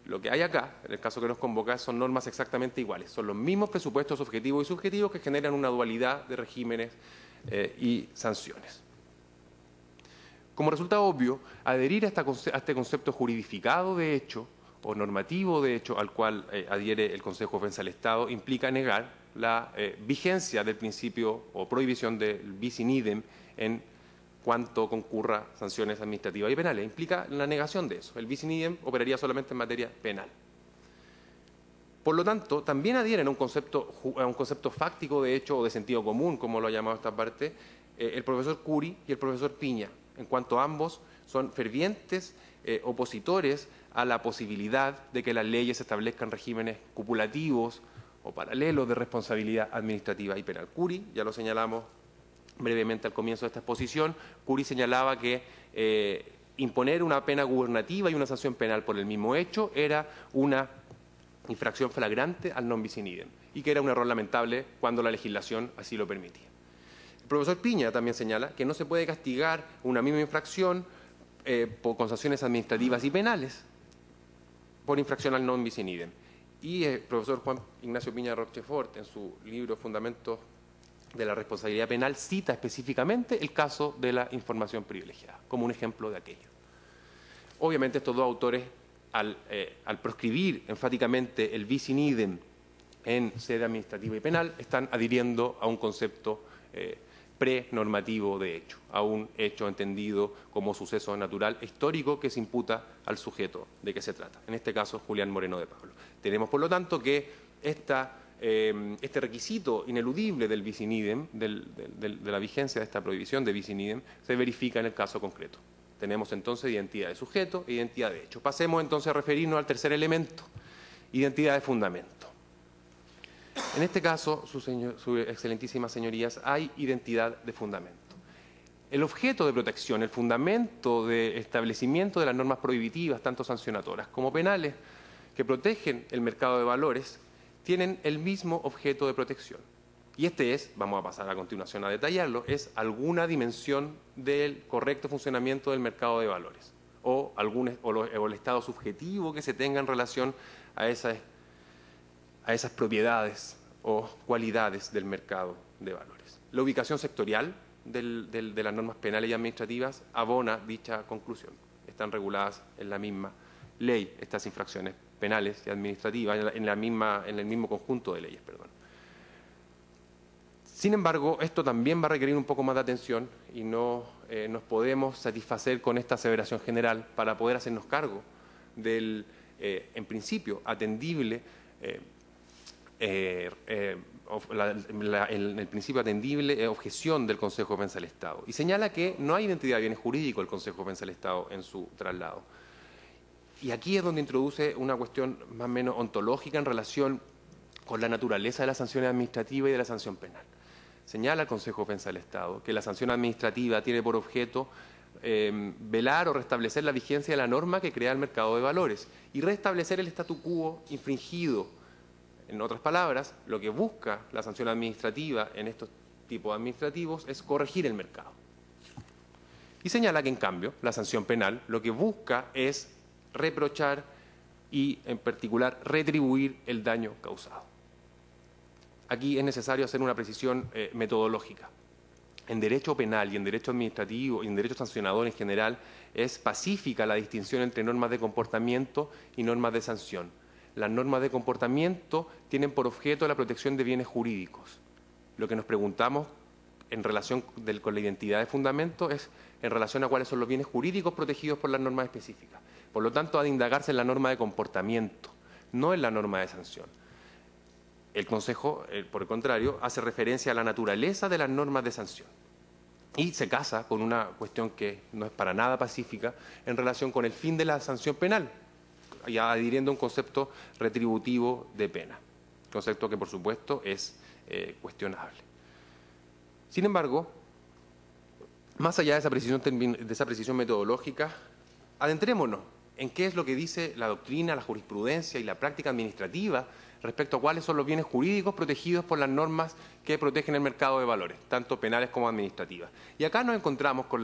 Speaker 3: Lo que hay acá, en el caso que nos convoca, son normas exactamente iguales, son los mismos presupuestos objetivos y subjetivos que generan una dualidad de regímenes y sanciones. Como resultado obvio, adherir a este concepto juridificado de hecho o normativo de hecho al cual adhiere el Consejo de Defensa del Estado implica negar la vigencia del principio o prohibición del bis in idem en cuanto concurra sanciones administrativas y penales. Implica la negación de eso. El bis in idem operaría solamente en materia penal. Por lo tanto, también adhieren a un concepto fáctico de hecho o de sentido común, como lo ha llamado esta parte, el profesor Curi y el profesor Piña, en cuanto ambos son fervientes opositores a la posibilidad de que las leyes establezcan regímenes copulativos o paralelos de responsabilidad administrativa y penal. Curi, ya lo señalamos brevemente al comienzo de esta exposición, Curi señalaba que imponer una pena gubernativa y una sanción penal por el mismo hecho era una infracción flagrante al non bis in idem y que era un error lamentable cuando la legislación así lo permitía. El profesor Piña también señala que no se puede castigar una misma infracción con sanciones administrativas y penales por infracción al non bis in idem. Y el profesor Juan Ignacio Piña Rochefort, en su libro Fundamentos de la Responsabilidad Penal, cita específicamente el caso de la información privilegiada, como un ejemplo de aquello. Obviamente estos dos autores, al proscribir enfáticamente el bis in idem en sede administrativa y penal, están adhiriendo a un concepto prenormativo de hecho, a un hecho entendido como suceso natural e histórico que se imputa al sujeto de que se trata, en este caso Julián Moreno de Pablo. Tenemos, por lo tanto, que esta este requisito ineludible del bis in idem, de la vigencia de esta prohibición de bis in idem, se verifica en el caso concreto. Tenemos entonces identidad de sujeto e identidad de hecho. Pasemos entonces a referirnos al tercer elemento, identidad de fundamento. En este caso, su excelentísimas señorías, hay identidad de fundamento. El objeto de protección, el fundamento de establecimiento de las normas prohibitivas, tanto sancionatorias como penales, que protegen el mercado de valores, tienen el mismo objeto de protección. Y este es, vamos a pasar a continuación a detallarlo, es alguna dimensión del correcto funcionamiento del mercado de valores o el estado subjetivo que se tenga en relación a esas propiedades o cualidades del mercado de valores. La ubicación sectorial de las normas penales y administrativas abona dicha conclusión. Están reguladas en la misma ley estas infracciones penales y administrativas, en el mismo conjunto de leyes, perdón. Sin embargo, esto también va a requerir un poco más de atención y no nos podemos satisfacer con esta aseveración general para poder hacernos cargo del, en principio, atendible el principio atendible objeción del Consejo de Defensa del Estado. Y señala que no hay identidad de bienes jurídicos el Consejo de Defensa del Estado en su traslado. Y aquí es donde introduce una cuestión más o menos ontológica en relación con la naturaleza de la sanción administrativa y de la sanción penal. Señala el Consejo de Defensa del Estado que la sanción administrativa tiene por objeto velar o restablecer la vigencia de la norma que crea el mercado de valores y restablecer el statu quo infringido. En otras palabras, lo que busca la sanción administrativa en estos tipos administrativos es corregir el mercado. Y señala que, en cambio, la sanción penal lo que busca es reprochar y, en particular, retribuir el daño causado. Aquí es necesario hacer una precisión metodológica. En derecho penal y en derecho administrativo y en derecho sancionador en general es pacífica la distinción entre normas de comportamiento y normas de sanción. Las normas de comportamiento tienen por objeto la protección de bienes jurídicos. Lo que nos preguntamos en relación con la identidad de fundamento es en relación a cuáles son los bienes jurídicos protegidos por las normas específicas. Por lo tanto, ha de indagarse en la norma de comportamiento, no en la norma de sanción. El Consejo, por el contrario, hace referencia a la naturaleza de las normas de sanción y se casa con una cuestión que no es para nada pacífica en relación con el fin de la sanción penal, ya adhiriendo a un concepto retributivo de pena, concepto que por supuesto es cuestionable. Sin embargo, más allá de esa precisión metodológica, adentrémonos en qué es lo que dice la doctrina, la jurisprudencia y la práctica administrativa respecto a cuáles son los bienes jurídicos protegidos por las normas que protegen el mercado de valores, tanto penales como administrativas. Y acá nos encontramos con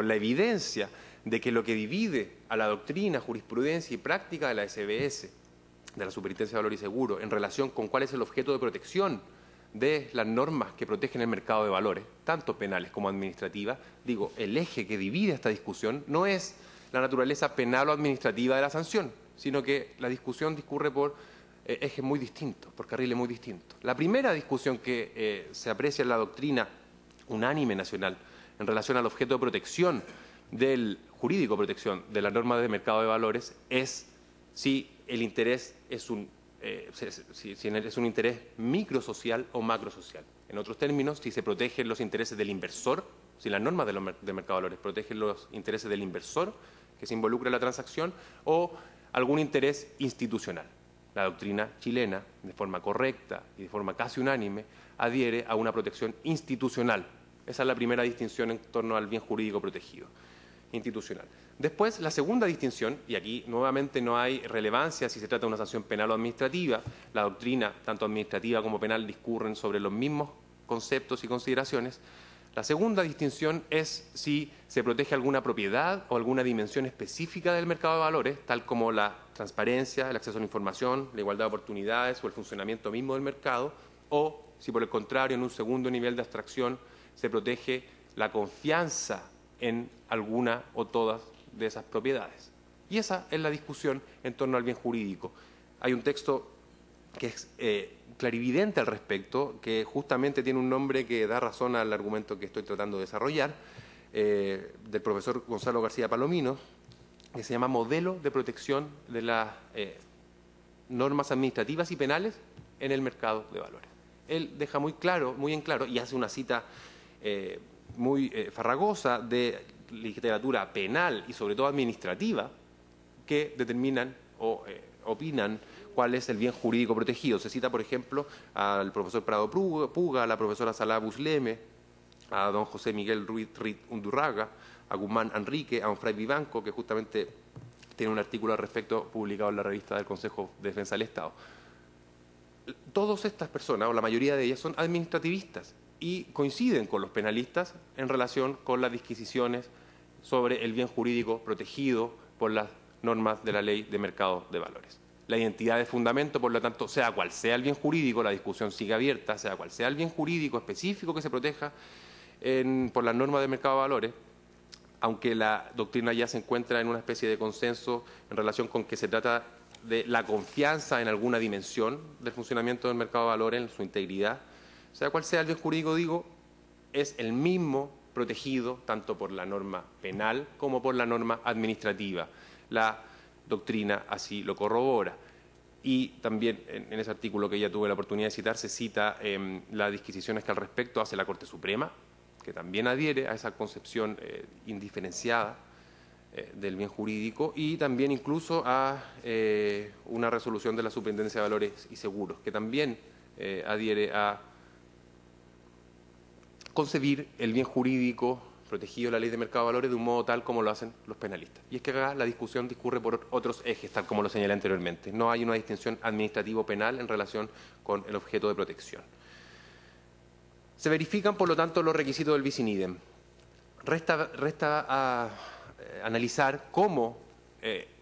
Speaker 3: la evidencia de que lo que divide a la doctrina, jurisprudencia y práctica de la SBS, de la Superintendencia de Valores y Seguros, en relación con cuál es el objeto de protección de las normas que protegen el mercado de valores, tanto penales como administrativas, digo, el eje que divide esta discusión no es la naturaleza penal o administrativa de la sanción, sino que la discusión discurre por ejes muy distintos, por carriles muy distintos. La primera discusión que se aprecia en la doctrina unánime nacional en relación al objeto de protección del jurídico protección de la norma de mercado de valores es si el interés es un interés microsocial o macrosocial. En otros términos, si se protegen los intereses del inversor, si las normas de mercado de valores protegen los intereses del inversor que se involucra en la transacción o algún interés institucional. La doctrina chilena, de forma correcta y de forma casi unánime, adhiere a una protección institucional. Esa es la primera distinción en torno al bien jurídico protegido, institucional. Después, la segunda distinción, y aquí nuevamente no hay relevancia si se trata de una sanción penal o administrativa, la doctrina, tanto administrativa como penal, discurren sobre los mismos conceptos y consideraciones. La segunda distinción es si se protege alguna propiedad o alguna dimensión específica del mercado de valores, tal como la transparencia, el acceso a la información, la igualdad de oportunidades o el funcionamiento mismo del mercado, o si por el contrario, en un segundo nivel de abstracción, se protege la confianza en alguna o todas de esas propiedades. Y esa es la discusión en torno al bien jurídico. Hay un texto que es clarividente al respecto, que justamente tiene un nombre que da razón al argumento que estoy tratando de desarrollar, del profesor Gonzalo García Palomino, que se llama Modelo de protección de las normas administrativas y penales en el mercado de valores. Él deja muy en claro, y hace una cita muy farragosa de literatura penal y sobre todo administrativa, que determinan o opinan cuál es el bien jurídico protegido. Se cita, por ejemplo, al profesor Prado Puga, a la profesora Salá Busleme, a don José Miguel Ruiz Undurraga, a Guzmán Enrique, a don Fray Vivanco, que justamente tiene un artículo al respecto publicado en la revista del Consejo de Defensa del Estado. Todas estas personas, o la mayoría de ellas, son administrativistas y coinciden con los penalistas en relación con las disquisiciones sobre el bien jurídico protegido por las normas de la Ley de Mercado de Valores. La identidad de fundamento, por lo tanto, sea cual sea el bien jurídico, la discusión sigue abierta, sea cual sea el bien jurídico específico que se proteja por las normas de mercado de valores, aunque la doctrina ya se encuentra en una especie de consenso en relación con que se trata de la confianza en alguna dimensión del funcionamiento del mercado de valores, en su integridad, sea cual sea el bien jurídico, digo, es el mismo protegido tanto por la norma penal como por la norma administrativa. La doctrina así lo corrobora. Y también en ese artículo que ya tuve la oportunidad de citar, se cita las disquisiciones que al respecto hace la Corte Suprema, que también adhiere a esa concepción indiferenciada del bien jurídico, y también incluso a una resolución de la Superintendencia de Valores y Seguros, que también adhiere a concebir el bien jurídico protegido de la Ley de Mercado de Valores de un modo tal como lo hacen los penalistas. Y es que acá la discusión discurre por otros ejes, tal como lo señalé anteriormente. No hay una distinción administrativo-penal en relación con el objeto de protección. Se verifican, por lo tanto, los requisitos del bis in idem. Resta analizar cómo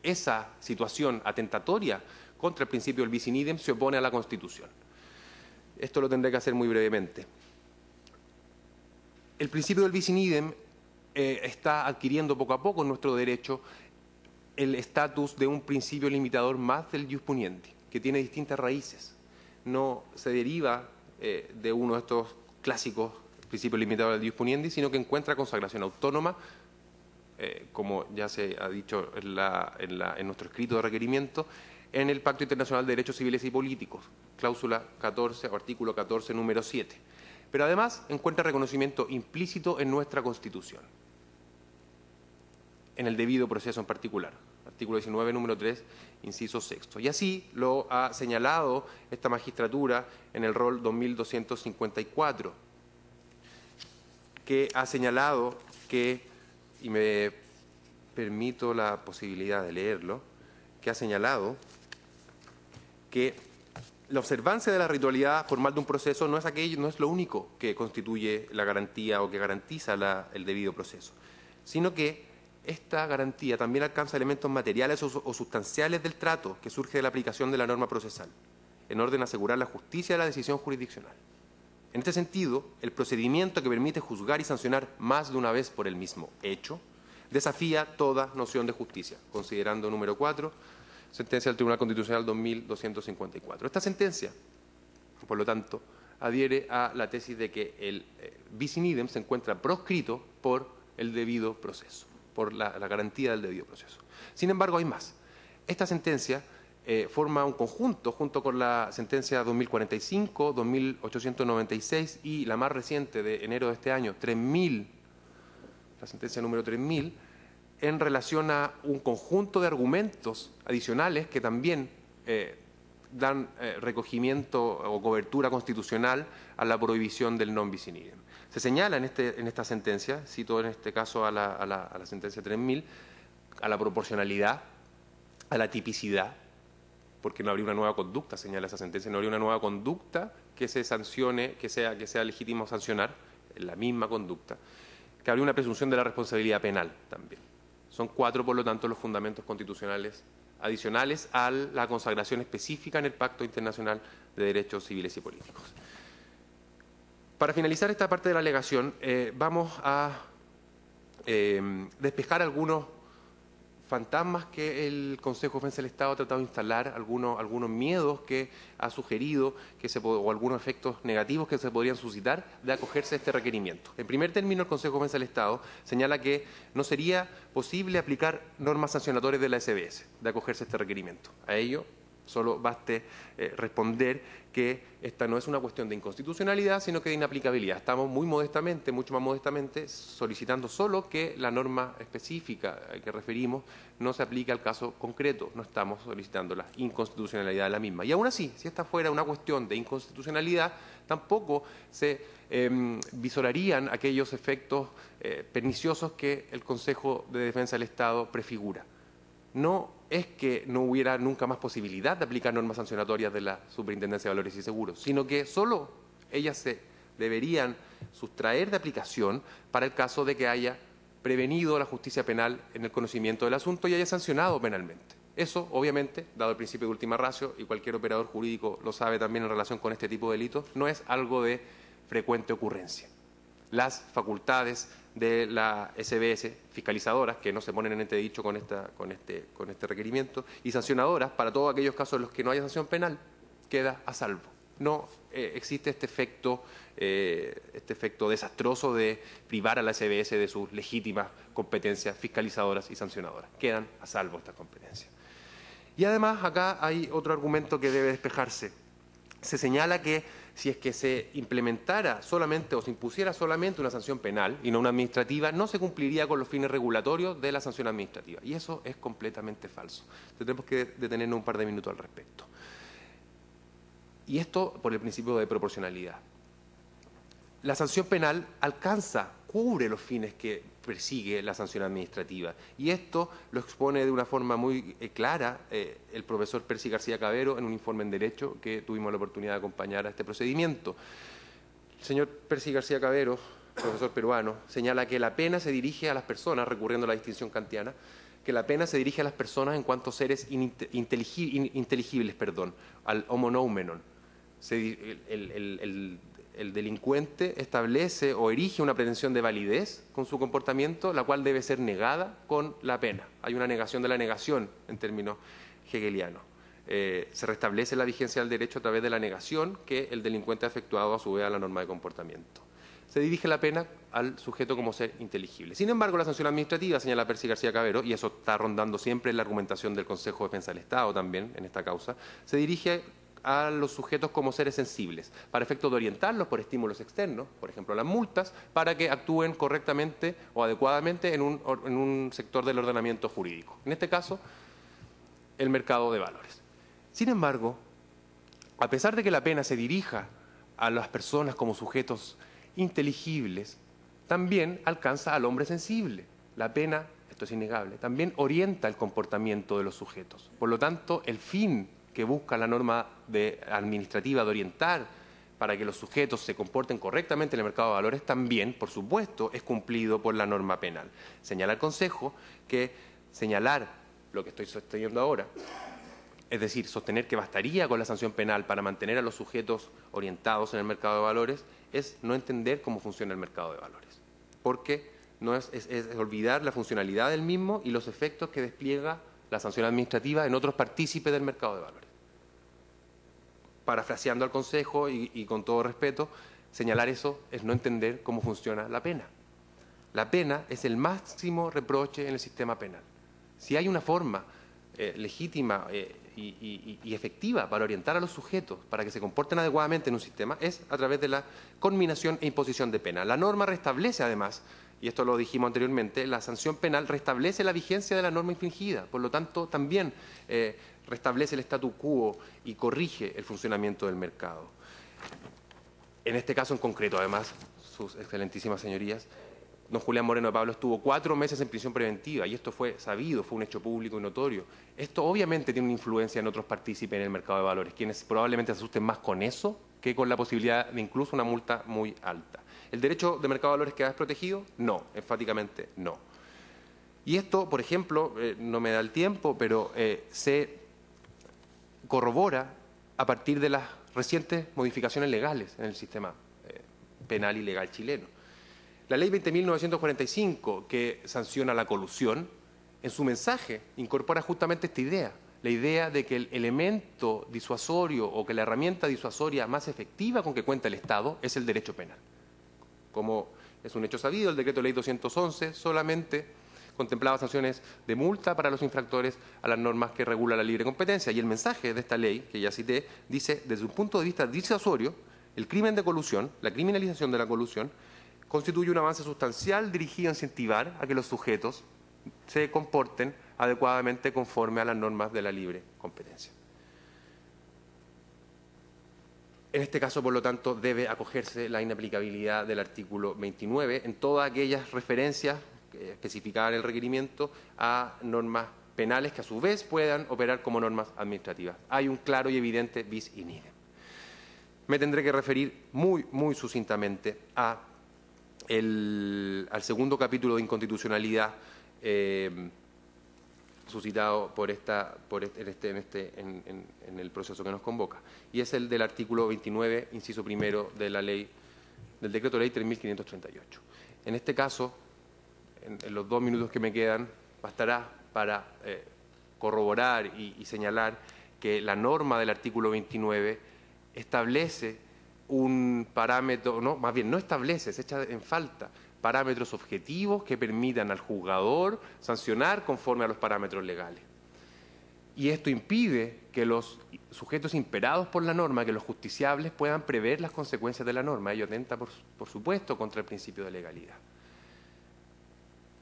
Speaker 3: esa situación atentatoria contra el principio del bis in idem se opone a la Constitución. Esto lo tendré que hacer muy brevemente. El principio del bis in idem está adquiriendo poco a poco en nuestro derecho el estatus de un principio limitador más del ius puniendi, que tiene distintas raíces. No se deriva de uno de estos clásicos principios limitadores del ius puniendi, sino que encuentra consagración autónoma, como ya se ha dicho en nuestro escrito de requerimiento, en el Pacto Internacional de Derechos Civiles y Políticos, cláusula 14 o artículo 14, número 7. Pero además encuentra reconocimiento implícito en nuestra Constitución, en el debido proceso en particular, artículo 19, número 3, inciso 6. Y así lo ha señalado esta magistratura en el rol 2254, que ha señalado que, y me permito la posibilidad de leerlo, que ha señalado que la observancia de la ritualidad formal de un proceso no es lo único que constituye la garantía o que garantiza el debido proceso, sino que esta garantía también alcanza elementos materiales o sustanciales del trato que surge de la aplicación de la norma procesal, en orden a asegurar la justicia de la decisión jurisdiccional. En este sentido, el procedimiento que permite juzgar y sancionar más de una vez por el mismo hecho desafía toda noción de justicia, considerando número 4, sentencia del Tribunal Constitucional 2254. Esta sentencia, por lo tanto, adhiere a la tesis de que el bis in idem se encuentra proscrito por el debido proceso, por la garantía del debido proceso. Sin embargo, hay más. Esta sentencia forma un conjunto junto con la sentencia 2045, 2896 y la más reciente de enero de este año, 3000, la sentencia número 3000, en relación a un conjunto de argumentos adicionales que también dan recogimiento o cobertura constitucional a la prohibición del non bis in idem. Se señala en esta sentencia, cito en este caso a la sentencia 3000, a la proporcionalidad, a la tipicidad, porque no habría una nueva conducta, señala esa sentencia, no habría una nueva conducta que se sancione, que sea legítimo sancionar, la misma conducta, que habría una presunción de la responsabilidad penal también. Son 4, por lo tanto, los fundamentos constitucionales adicionales a la consagración específica en el Pacto Internacional de Derechos Civiles y Políticos. Para finalizar esta parte de la alegación, vamos a despejar algunos fantasmas que el Consejo de Defensa del Estado ha tratado de instalar, algunos miedos que ha sugerido o algunos efectos negativos que se podrían suscitar de acogerse a este requerimiento. En primer término, el Consejo de Defensa del Estado señala que no sería posible aplicar normas sancionatorias de la SBS de acogerse a este requerimiento. A ello Solo baste responder que esta no es una cuestión de inconstitucionalidad, sino que de inaplicabilidad. Estamos muy modestamente, mucho más modestamente, solicitando solo que la norma específica que referimos no se aplique al caso concreto. No estamos solicitando la inconstitucionalidad de la misma. Y aún así, si esta fuera una cuestión de inconstitucionalidad, tampoco se visorarían aquellos efectos perniciosos que el Consejo de Defensa del Estado prefigura. No es que no hubiera nunca más posibilidad de aplicar normas sancionatorias de la Superintendencia de Valores y Seguros, sino que solo ellas se deberían sustraer de aplicación para el caso de que haya prevenido la justicia penal en el conocimiento del asunto y haya sancionado penalmente. Eso, obviamente, dado el principio de última ratio, y cualquier operador jurídico lo sabe también en relación con este tipo de delitos, no es algo de frecuente ocurrencia. Las facultades de la SBS, fiscalizadoras, que no se ponen en entredicho con este requerimiento, y sancionadoras, para todos aquellos casos en los que no haya sanción penal, queda a salvo. No existe este efecto desastroso de privar a la SBS de sus legítimas competencias fiscalizadoras y sancionadoras. Quedan a salvo estas competencias. Y además acá hay otro argumento que debe despejarse. Se señala que si es que se implementara solamente o se impusiera solamente una sanción penal y no una administrativa, no se cumpliría con los fines regulatorios de la sanción administrativa. Y eso es completamente falso. Tenemos que detenernos un par de minutos al respecto. Y esto por el principio de proporcionalidad. La sanción penal cubre los fines que persigue la sanción administrativa. Y esto lo expone de una forma muy clara el profesor Percy García Cavero en un informe en Derecho que tuvimos la oportunidad de acompañar a este procedimiento. El señor Percy García Cavero, profesor peruano, señala que la pena se dirige a las personas, recurriendo a la distinción kantiana, que la pena se dirige a las personas en cuanto seres inteligibles, al homo noumenon. El delincuente establece o erige una pretensión de validez con su comportamiento, la cual debe ser negada con la pena. Hay una negación de la negación en términos hegelianos. Se restablece la vigencia del derecho a través de la negación que el delincuente ha efectuado a su vez a la norma de comportamiento. Se dirige la pena al sujeto como ser inteligible. Sin embargo, la sanción administrativa, señala Percy García Cavero, y eso está rondando siempre en la argumentación del Consejo de Defensa del Estado también en esta causa, se dirige a los sujetos como seres sensibles, para efecto de orientarlos por estímulos externos, por ejemplo las multas, para que actúen correctamente o adecuadamente en un sector del ordenamiento jurídico. En este caso, el mercado de valores. Sin embargo, a pesar de que la pena se dirija a las personas como sujetos inteligibles, también alcanza al hombre sensible. La pena, esto es innegable, también orienta el comportamiento de los sujetos. Por lo tanto, el fin que busca la norma administrativa de orientar para que los sujetos se comporten correctamente en el mercado de valores también, por supuesto, es cumplido por la norma penal. Señala el Consejo que señalar lo que estoy sosteniendo ahora, es decir, sostener que bastaría con la sanción penal para mantener a los sujetos orientados en el mercado de valores, es no entender cómo funciona el mercado de valores, porque es olvidar la funcionalidad del mismo y los efectos que despliega la sanción administrativa en otros partícipes del mercado de valores. Parafraseando al Consejo y con todo respeto, señalar eso es no entender cómo funciona la pena. La pena es el máximo reproche en el sistema penal. Si hay una forma legítima y efectiva para orientar a los sujetos para que se comporten adecuadamente en un sistema, es a través de la conminación e imposición de pena. La norma restablece además, y esto lo dijimos anteriormente, la sanción penal restablece la vigencia de la norma infringida, por lo tanto también restablece el statu quo y corrige el funcionamiento del mercado. En este caso en concreto, además, sus excelentísimas señorías, don Julián Moreno de Pablo estuvo 4 meses en prisión preventiva y esto fue sabido, fue un hecho público y notorio. Esto obviamente tiene una influencia en otros partícipes en el mercado de valores, quienes probablemente se asusten más con eso que con la posibilidad de incluso una multa muy alta. ¿El derecho de mercado de valores queda desprotegido? No, enfáticamente no. Y esto, por ejemplo, no me da el tiempo, pero se corrobora a partir de las recientes modificaciones legales en el sistema penal y legal chileno. La Ley 20.945, que sanciona la colusión, en su mensaje incorpora justamente esta idea, la idea de que el elemento disuasorio o que la herramienta disuasoria más efectiva con que cuenta el Estado es el derecho penal. Como es un hecho sabido, el decreto ley 211 solamente contemplaba sanciones de multa para los infractores a las normas que regula la libre competencia. Y el mensaje de esta ley, que ya cité, dice, desde un punto de vista disuasorio, el crimen de colusión, la criminalización de la colusión, constituye un avance sustancial dirigido a incentivar a que los sujetos se comporten adecuadamente conforme a las normas de la libre competencia. En este caso, por lo tanto, debe acogerse la inaplicabilidad del artículo 29 en todas aquellas referencias especificadas en el requerimiento a normas penales que a su vez puedan operar como normas administrativas. Hay un claro y evidente bis in idem. Me tendré que referir muy sucintamente al segundo capítulo de inconstitucionalidad suscitado en el proceso que nos convoca, y es el del artículo 29, inciso primero de la ley, del decreto ley 3.538. En este caso, en los 2 minutos que me quedan, bastará para corroborar y señalar que la norma del artículo 29 establece un parámetro, no, más bien no establece, se echa en falta parámetros objetivos que permitan al juzgador sancionar conforme a los parámetros legales. Y esto impide que los sujetos imperados por la norma, que los justiciables, puedan prever las consecuencias de la norma. Ello atenta, por supuesto, contra el principio de legalidad.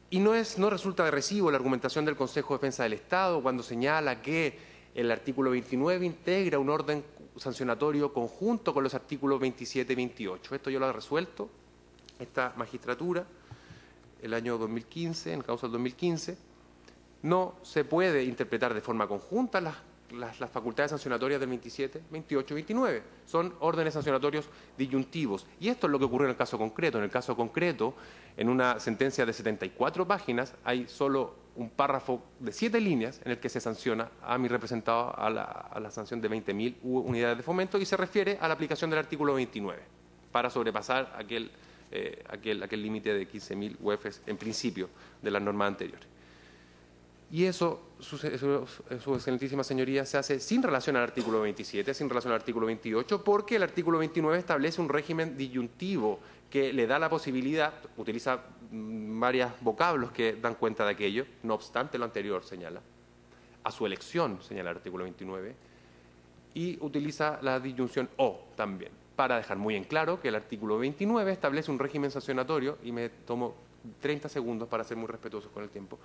Speaker 3: Y no resulta de recibo la argumentación del Consejo de Defensa del Estado cuando señala que el artículo 29 integra un orden sancionatorio conjunto con los artículos 27 y 28. Esto yo lo he resuelto esta magistratura el año 2015, en causa del 2015. No se puede interpretar de forma conjunta las facultades sancionatorias del 27, 28 y 29. Son órdenes sancionatorios disyuntivos. Y esto es lo que ocurrió en el caso concreto. En el caso concreto, en una sentencia de 74 páginas, hay solo un párrafo de 7 líneas en el que se sanciona a mi representado a la sanción de 20.000 unidades de fomento, y se refiere a la aplicación del artículo 29 para sobrepasar aquel límite de 15.000 UEFs en principio de las normas anteriores. Y eso, su excelentísima señoría, se hace sin relación al artículo 27, sin relación al artículo 28, porque el artículo 29 establece un régimen disyuntivo que le da la posibilidad, utiliza varios vocablos que dan cuenta de aquello, no obstante lo anterior señala, a su elección señala el artículo 29, y utiliza la disyunción o también, para dejar muy en claro que el artículo 29 establece un régimen sancionatorio, y me tomo 30 segundos para ser muy respetuoso con el tiempo,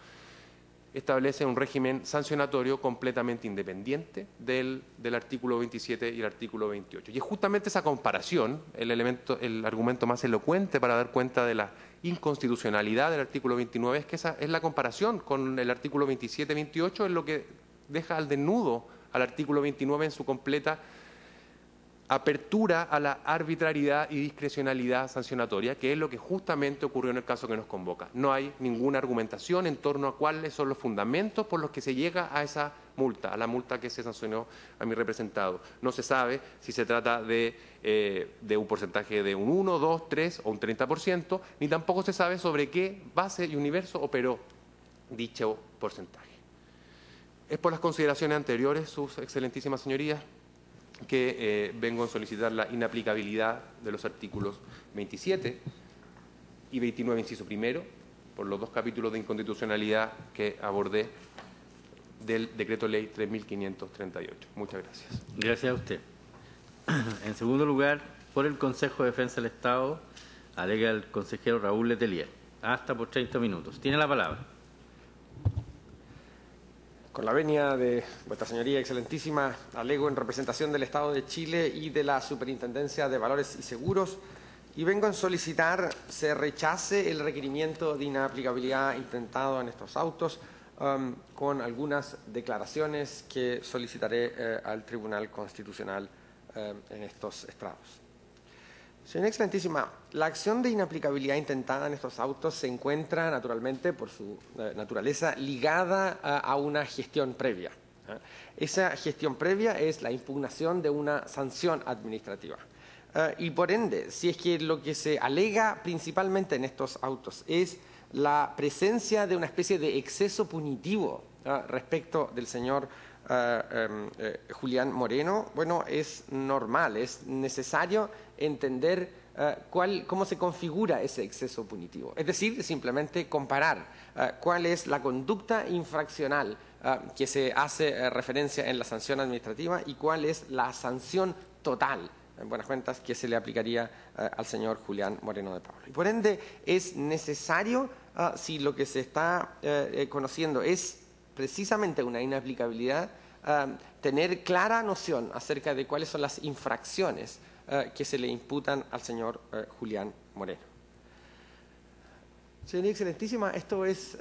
Speaker 3: establece un régimen sancionatorio completamente independiente del artículo 27 y el artículo 28. Y es justamente esa comparación el argumento más elocuente para dar cuenta de la inconstitucionalidad del artículo 29, es que esa es la comparación con el artículo 27 y 28, es lo que deja al desnudo al artículo 29 en su completa apertura a la arbitrariedad y discrecionalidad sancionatoria, que es lo que justamente ocurrió en el caso que nos convoca. No hay ninguna argumentación en torno a cuáles son los fundamentos por los que se llega a esa multa, a la multa que se sancionó a mi representado. No se sabe si se trata de un porcentaje de un 1, 2, 3 o un 30%, ni tampoco se sabe sobre qué base y universo operó dicho porcentaje. Es por las consideraciones anteriores, sus excelentísimas señorías, que vengo a solicitar la inaplicabilidad de los artículos 27 y 29, inciso primero, por los 2 capítulos de inconstitucionalidad que abordé del decreto ley 3.538. Muchas gracias.
Speaker 1: Gracias a usted. En segundo lugar, por el Consejo de Defensa del Estado, alega el consejero Raúl Letelier. Hasta por 30 minutos. Tiene la palabra.
Speaker 4: Con la venia de vuestra señoría excelentísima, alego en representación del Estado de Chile y de la Superintendencia de Valores y Seguros, y vengo a solicitar se rechace el requerimiento de inaplicabilidad intentado en estos autos, con algunas declaraciones que solicitaré al Tribunal Constitucional en estos estrados. Señora excelentísima, la acción de inaplicabilidad intentada en estos autos se encuentra naturalmente, por su naturaleza, ligada a una gestión previa. Esa gestión previa es la impugnación de una sanción administrativa. Y por ende, si es que lo que se alega principalmente en estos autos es la presencia de una especie de exceso punitivo respecto del señor Julián Moreno, bueno, es normal, es necesario entender cómo se configura ese exceso punitivo. Es decir, simplemente comparar cuál es la conducta infraccional que se hace referencia en la sanción administrativa y cuál es la sanción total, en buenas cuentas, que se le aplicaría al señor Julián Moreno de Pablo. Y por ende, es necesario, si lo que se está conociendo es precisamente una inaplicabilidad, tener clara noción acerca de cuáles son las infracciones que se le imputan al señor Julián Moreno. Señoría Excelentísima, esto es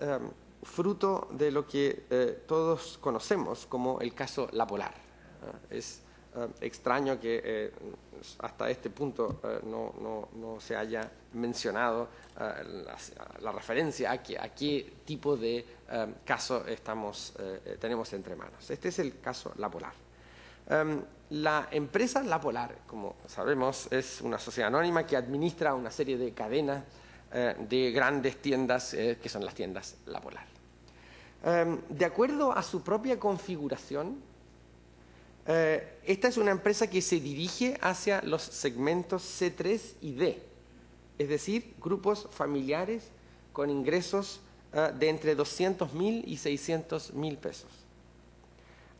Speaker 4: fruto de lo que todos conocemos como el caso La Polar. Es extraño que hasta este punto no se haya mencionado la referencia a qué tipo de caso tenemos entre manos. Este es el caso La Polar. La empresa La Polar, como sabemos, es una sociedad anónima que administra una serie de cadenas de grandes tiendas que son las tiendas La Polar. De acuerdo a su propia configuración, esta es una empresa que se dirige hacia los segmentos C3 y D, es decir, grupos familiares con ingresos de entre 200.000 y 600.000 pesos.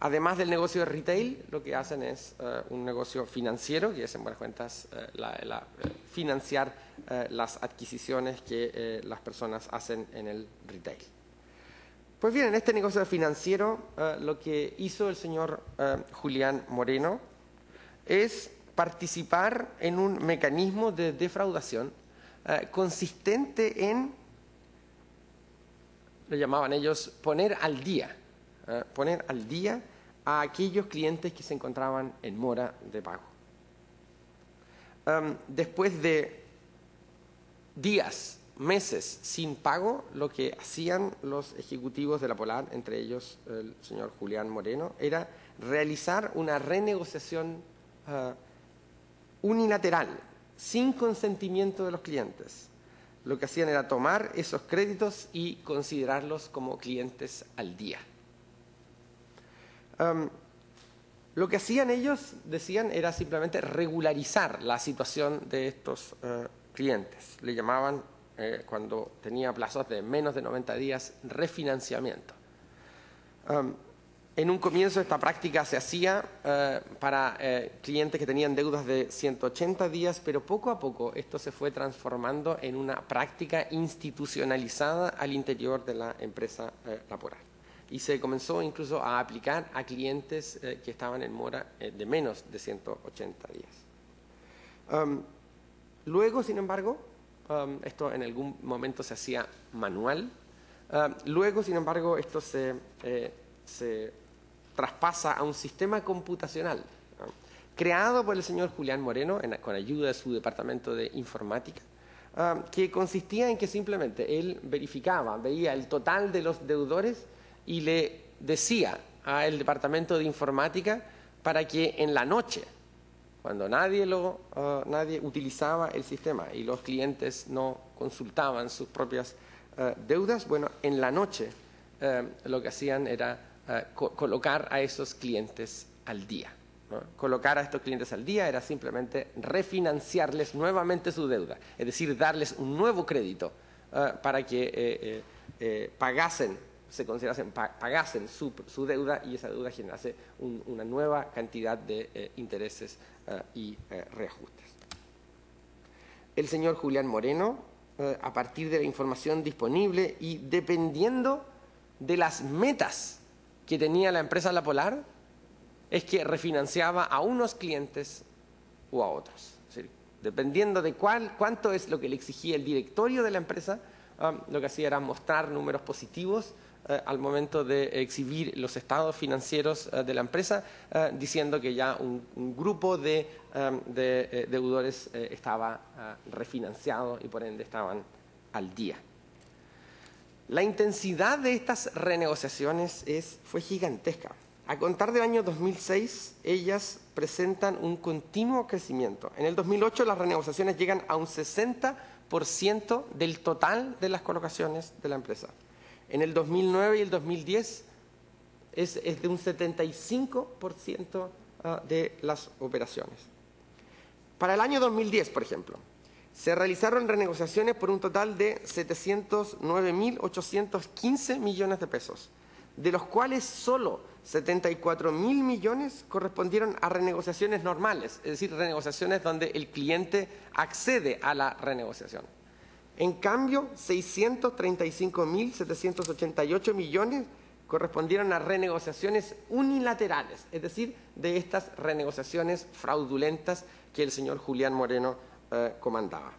Speaker 4: Además del negocio de retail, lo que hacen es un negocio financiero, que es en buenas cuentas financiar las adquisiciones que las personas hacen en el retail. Pues bien, en este negocio financiero lo que hizo el señor Julián Moreno es participar en un mecanismo de defraudación consistente en, lo llamaban ellos, poner al día a aquellos clientes que se encontraban en mora de pago. Después de días, meses sin pago, lo que hacían los ejecutivos de La Polar, entre ellos el señor Julián Moreno, era realizar una renegociación unilateral, sin consentimiento de los clientes. Lo que hacían era tomar esos créditos y considerarlos como clientes al día. Lo que hacían ellos, decían, era simplemente regularizar la situación de estos clientes. Le llamaban, cuando tenía plazos de menos de 90 días, refinanciamiento. En un comienzo esta práctica se hacía para clientes que tenían deudas de 180 días, pero poco a poco esto se fue transformando en una práctica institucionalizada al interior de la empresa La Polar. Y se comenzó incluso a aplicar a clientes que estaban en mora de menos de 180 días. Luego, sin embargo, esto en algún momento se hacía manual. Luego, sin embargo, esto se traspasa a un sistema computacional creado por el señor Julián Moreno con ayuda de su departamento de informática, que consistía en que simplemente él veía el total de los deudores y le decía al departamento de informática para que en la noche, cuando nadie utilizaba el sistema y los clientes no consultaban sus propias deudas, bueno, en la noche lo que hacían era colocar a esos clientes al día, ¿no? Colocar a estos clientes al día era simplemente refinanciarles nuevamente su deuda, es decir, darles un nuevo crédito para que pagasen su deuda y esa deuda generase una nueva cantidad de intereses y reajustes. El señor Julián Moreno, a partir de la información disponible y dependiendo de las metas que tenía la empresa La Polar, es que refinanciaba a unos clientes o a otros. Es decir, dependiendo de cuánto es lo que le exigía el directorio de la empresa, lo que hacía era mostrar números positivos al momento de exhibir los estados financieros de la empresa, diciendo que ya un grupo de deudores estaba refinanciado y por ende estaban al día. La intensidad de estas renegociaciones fue gigantesca. A contar del año 2006, ellas presentan un continuo crecimiento. En el 2008 las renegociaciones llegan a un 60% del total de las colocaciones de la empresa. En el 2009 y el 2010 es de un 75% de las operaciones. Para el año 2010, por ejemplo, se realizaron renegociaciones por un total de 709.815 millones de pesos, de los cuales solo 74.000 millones correspondieron a renegociaciones normales, es decir, renegociaciones donde el cliente accede a la renegociación. En cambio, 635.788 millones correspondieron a renegociaciones unilaterales, es decir, de estas renegociaciones fraudulentas que el señor Julián Moreno comandaba.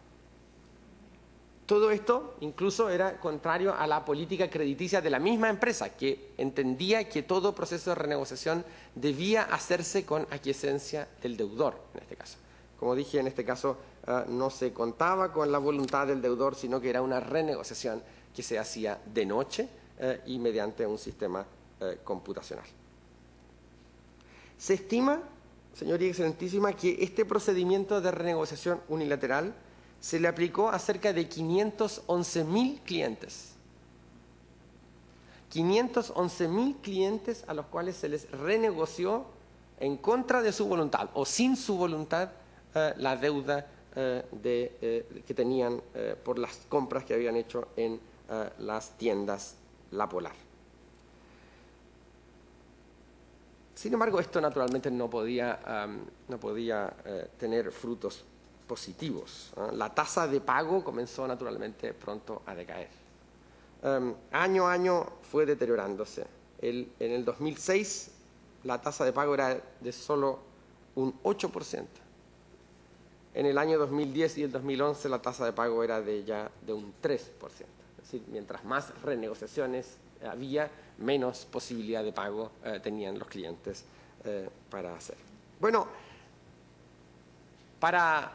Speaker 4: Todo esto incluso era contrario a la política crediticia de la misma empresa, que entendía que todo proceso de renegociación debía hacerse con aquiescencia del deudor, en este caso. Como dije, en este caso no se contaba con la voluntad del deudor, sino que era una renegociación que se hacía de noche y mediante un sistema computacional. Se estima, señoría excelentísima, que este procedimiento de renegociación unilateral se le aplicó a cerca de 511.000 clientes. 511.000 clientes a los cuales se les renegoció en contra de su voluntad o sin su voluntad la deuda que tenían por las compras que habían hecho en las tiendas La Polar. Sin embargo, esto naturalmente no podía tener frutos positivos. La tasa de pago comenzó naturalmente pronto a decaer. Año a año fue deteriorándose. En el 2006 la tasa de pago era de solo un 8%. En el año 2010 y el 2011 la tasa de pago era ya de un 3%. Es decir, mientras más renegociaciones había, menos posibilidad de pago tenían los clientes para hacer. Bueno, para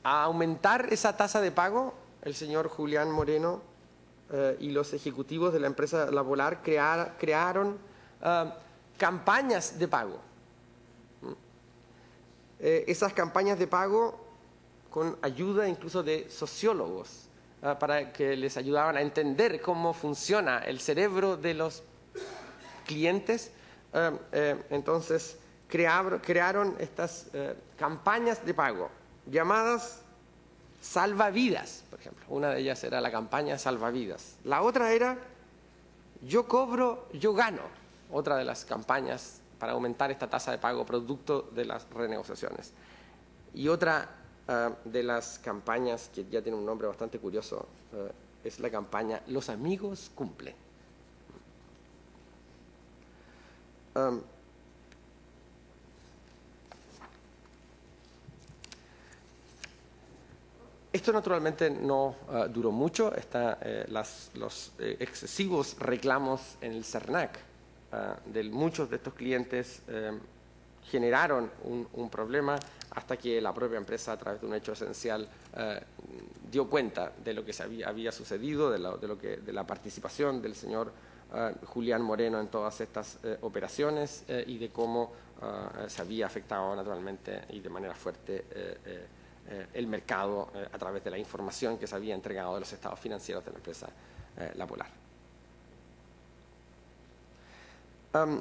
Speaker 4: aumentar esa tasa de pago, el señor Julián Moreno y los ejecutivos de la empresa La Polar crearon campañas de pago. Esas campañas de pago con ayuda incluso de sociólogos para que les ayudaban a entender cómo funciona el cerebro de los clientes. Entonces crearon estas campañas de pago llamadas salvavidas, por ejemplo. Una de ellas era la campaña salvavidas. La otra era yo cobro, yo gano. Otra de las campañas para aumentar esta tasa de pago producto de las renegociaciones. Y otra de las campañas que ya tiene un nombre bastante curioso es la campaña Los amigos cumplen. Esto naturalmente no duró mucho. Los excesivos reclamos en el CERNAC de muchos de estos clientes generaron un problema hasta que la propia empresa, a través de un hecho esencial, dio cuenta de lo que había sucedido, de la participación del señor Julián Moreno en todas estas operaciones y de cómo se había afectado naturalmente y de manera fuerte el mercado a través de la información que se había entregado de los estados financieros de la empresa La Polar.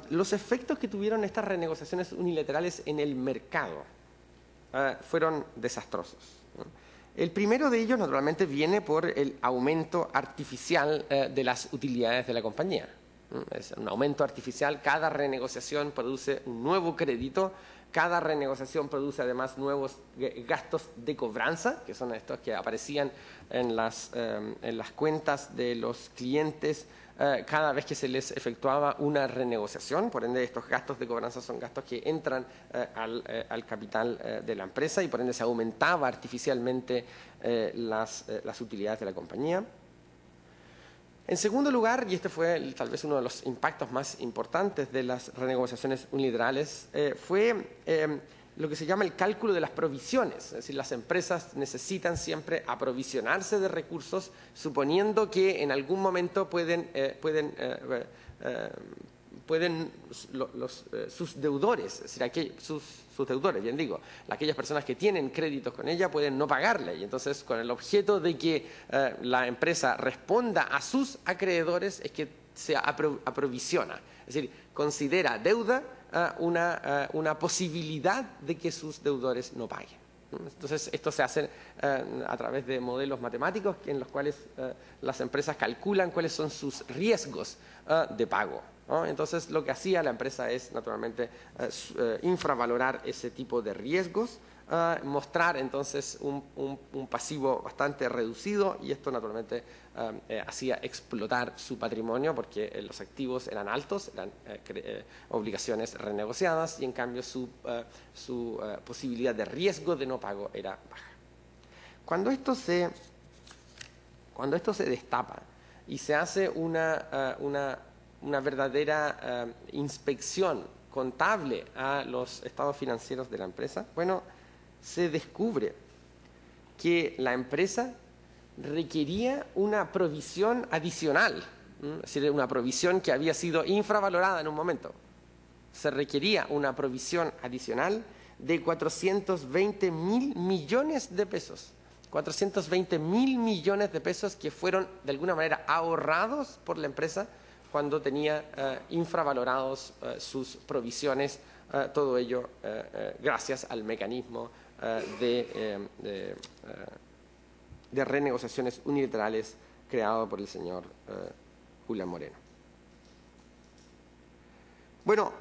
Speaker 4: Los efectos que tuvieron estas renegociaciones unilaterales en el mercado fueron desastrosos, ¿no? El primero de ellos, naturalmente, viene por el aumento artificial de las utilidades de la compañía. Es un aumento artificial. Cada renegociación produce un nuevo crédito. Cada renegociación produce además nuevos gastos de cobranza, que son estos que aparecían en las cuentas de los clientes cada vez que se les efectuaba una renegociación. Por ende, estos gastos de cobranza son gastos que entran al capital de la empresa y por ende se aumentaba artificialmente las utilidades de la compañía. En segundo lugar, y este fue tal vez uno de los impactos más importantes de las renegociaciones unilaterales, fue lo que se llama el cálculo de las provisiones. Es decir, las empresas necesitan siempre aprovisionarse de recursos, suponiendo que en algún momento sus deudores, es decir, sus deudores, bien digo, aquellas personas que tienen créditos con ella pueden no pagarle. Y entonces, con el objeto de que la empresa responda a sus acreedores, es que se aprovisiona. Es decir, considera deuda una posibilidad de que sus deudores no paguen. Entonces, esto se hace a través de modelos matemáticos en los cuales las empresas calculan cuáles son sus riesgos de pago, ¿no? Entonces, lo que hacía la empresa es, naturalmente, infravalorar ese tipo de riesgos, mostrar entonces un pasivo bastante reducido, y esto naturalmente hacía explotar su patrimonio porque los activos eran altos, eran obligaciones renegociadas, y en cambio su posibilidad de riesgo de no pago era baja. Cuando esto se destapa y se hace una verdadera inspección contable a los estados financieros de la empresa, bueno, se descubre que la empresa requería una provisión adicional, es decir, una provisión que había sido infravalorada en un momento. Se requería una provisión adicional de 420.000 millones de pesos. 420.000 millones de pesos que fueron de alguna manera ahorrados por la empresa cuando tenía infravalorados sus provisiones, todo ello gracias al mecanismo de renegociaciones unilaterales creado por el señor Julián Moreno. Bueno,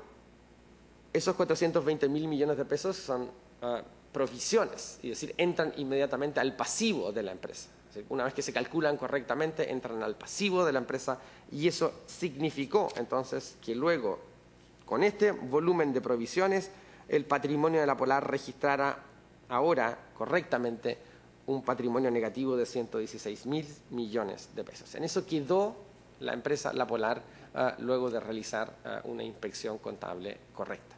Speaker 4: esos 420.000 millones de pesos son provisiones, es decir, entran inmediatamente al pasivo de la empresa. Es decir, una vez que se calculan correctamente, entran al pasivo de la empresa, y eso significó entonces que luego, con este volumen de provisiones, el patrimonio de la Polar registrara ahora correctamente un patrimonio negativo de 116.000 millones de pesos. En eso quedó la empresa La Polar luego de realizar una inspección contable correcta.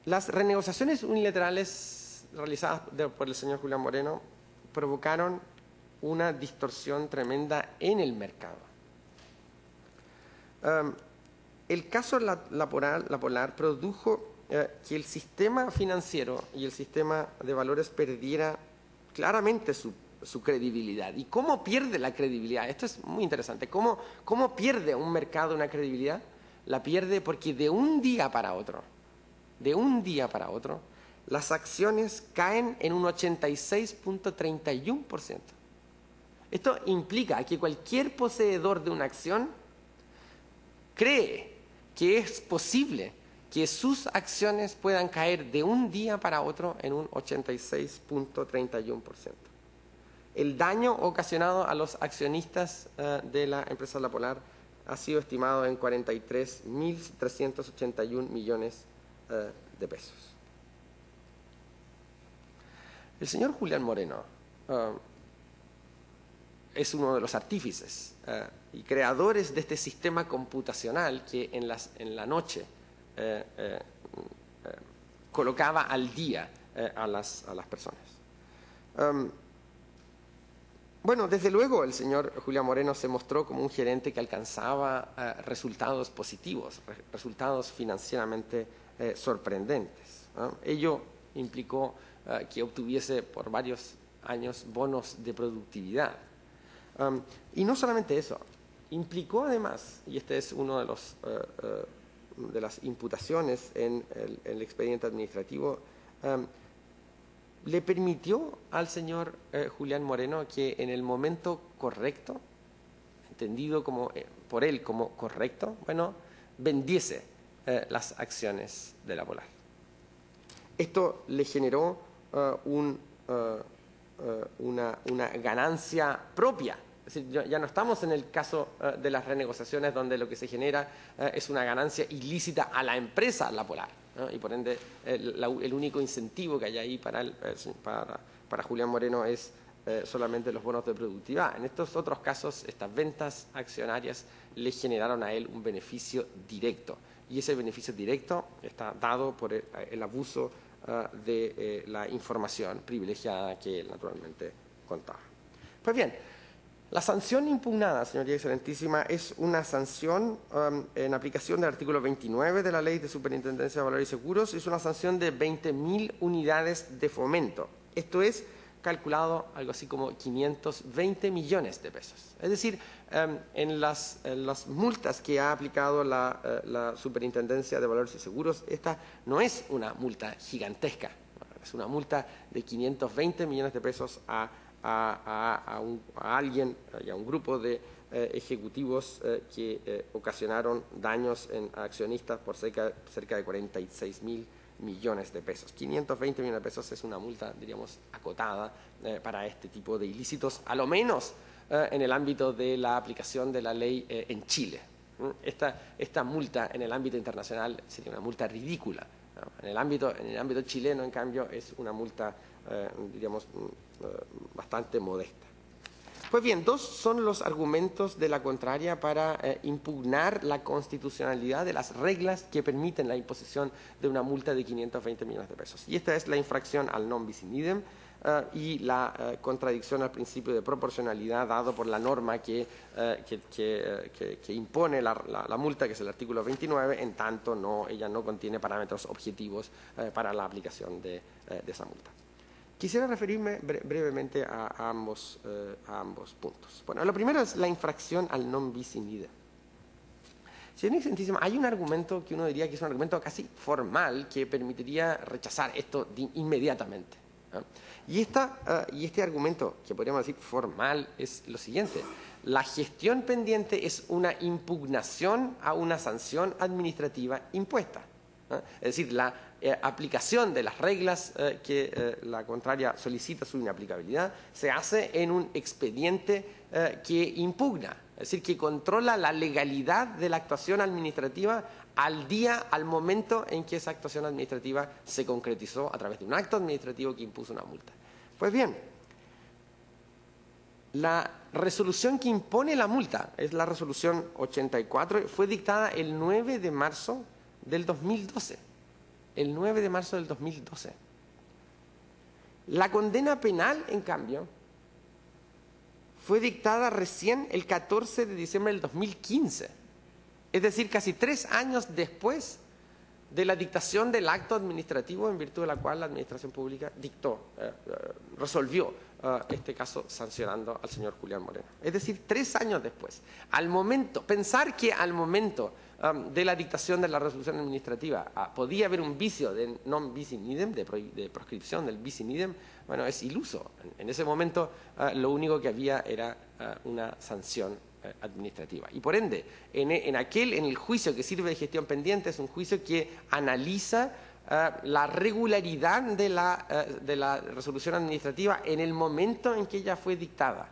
Speaker 4: Las renegociaciones unilaterales realizadas por el señor Julián Moreno provocaron una distorsión tremenda en el mercado. El caso La Polar produjo que el sistema financiero y el sistema de valores perdiera claramente su credibilidad. ¿Y cómo pierde la credibilidad? Esto es muy interesante. ¿Cómo pierde un mercado una credibilidad? La pierde porque de un día para otro, las acciones caen en un 86.31%. Esto implica que cualquier poseedor de una acción cree que es posible que sus acciones puedan caer de un día para otro en un 86.31%. El daño ocasionado a los accionistas de la empresa La Polar ha sido estimado en 43.381 millones de pesos. El señor Julián Moreno es uno de los artífices y creadores de este sistema computacional que en la noche colocaba al día a las personas. Bueno, desde luego el señor Julián Moreno se mostró como un gerente que alcanzaba resultados positivos, resultados financieramente sorprendentes, ¿no? Ello implicó que obtuviese por varios años bonos de productividad. Y no solamente eso, implicó además, y este es uno de las imputaciones en el expediente administrativo, le permitió al señor Julián Moreno que en el momento correcto, entendido por él como correcto, bueno, vendiese las acciones de La Polar. Esto le generó una ganancia propia. Es decir, ya no estamos en el caso de las renegociaciones donde lo que se genera es una ganancia ilícita a la empresa La Polar, ¿no? Y por ende el único incentivo que hay ahí para Julián Moreno es solamente los bonos de productividad. En estos otros casos, estas ventas accionarias le generaron a él un beneficio directo, y ese beneficio directo está dado por el abuso de la información privilegiada que él naturalmente contaba. Pues bien, la sanción impugnada, señoría excelentísima, es una sanción en aplicación del artículo 29 de la Ley de Superintendencia de Valores y Seguros. Es una sanción de 20.000 unidades de fomento. Esto es calculado algo así como 520 millones de pesos. Es decir, en las multas que ha aplicado la Superintendencia de Valores y Seguros, esta no es una multa gigantesca, es una multa de 520 millones de pesos a alguien y a un grupo de ejecutivos que ocasionaron daños en accionistas por cerca de 46.000 millones de pesos. 520 millones de pesos es una multa, diríamos, acotada para este tipo de ilícitos, a lo menos en el ámbito de la aplicación de la ley en Chile. Esta multa en el ámbito internacional sería una multa ridícula, ¿no? En el ámbito chileno, en cambio, es una multa, diríamos, bastante modesta. Pues bien, dos son los argumentos de la contraria para impugnar la constitucionalidad de las reglas que permiten la imposición de una multa de 520 millones de pesos. Y esta es la infracción al non bis in idem y la contradicción al principio de proporcionalidad dado por la norma que impone la multa, que es el artículo 29, en tanto ella no contiene parámetros objetivos para la aplicación de esa multa. Quisiera referirme brevemente a ambos puntos. Bueno, lo primero es la infracción al non bis in idem. Señor Excelentísimo, hay un argumento que uno diría que es un argumento casi formal que permitiría rechazar esto inmediatamente, ¿no? Y este argumento, que podríamos decir formal, es lo siguiente. La gestión pendiente es una impugnación a una sanción administrativa impuesta, ¿no? Es decir, la aplicación de las reglas que la contraria solicita su inaplicabilidad se hace en un expediente que impugna, es decir, que controla la legalidad de la actuación administrativa al momento en que esa actuación administrativa se concretizó a través de un acto administrativo que impuso una multa. Pues bien, la resolución que impone la multa es la resolución 84, fue dictada el 9 de marzo del 2012. El 9 de marzo del 2012. La condena penal, en cambio, fue dictada recién el 14 de diciembre del 2015. Es decir, casi 3 años después de la dictación del acto administrativo en virtud de la cual la Administración Pública resolvió este caso sancionando al señor Julián Moreno. Es decir, 3 años después. Pensar que al momento de la dictación de la resolución administrativa podía haber un vicio de non bis in idem, de proscripción del bis in idem, bueno, es iluso. En ese momento lo único que había era una sanción administrativa. Y por ende, en el juicio que sirve de gestión pendiente, es un juicio que analiza la regularidad de la resolución administrativa en el momento en que ella fue dictada.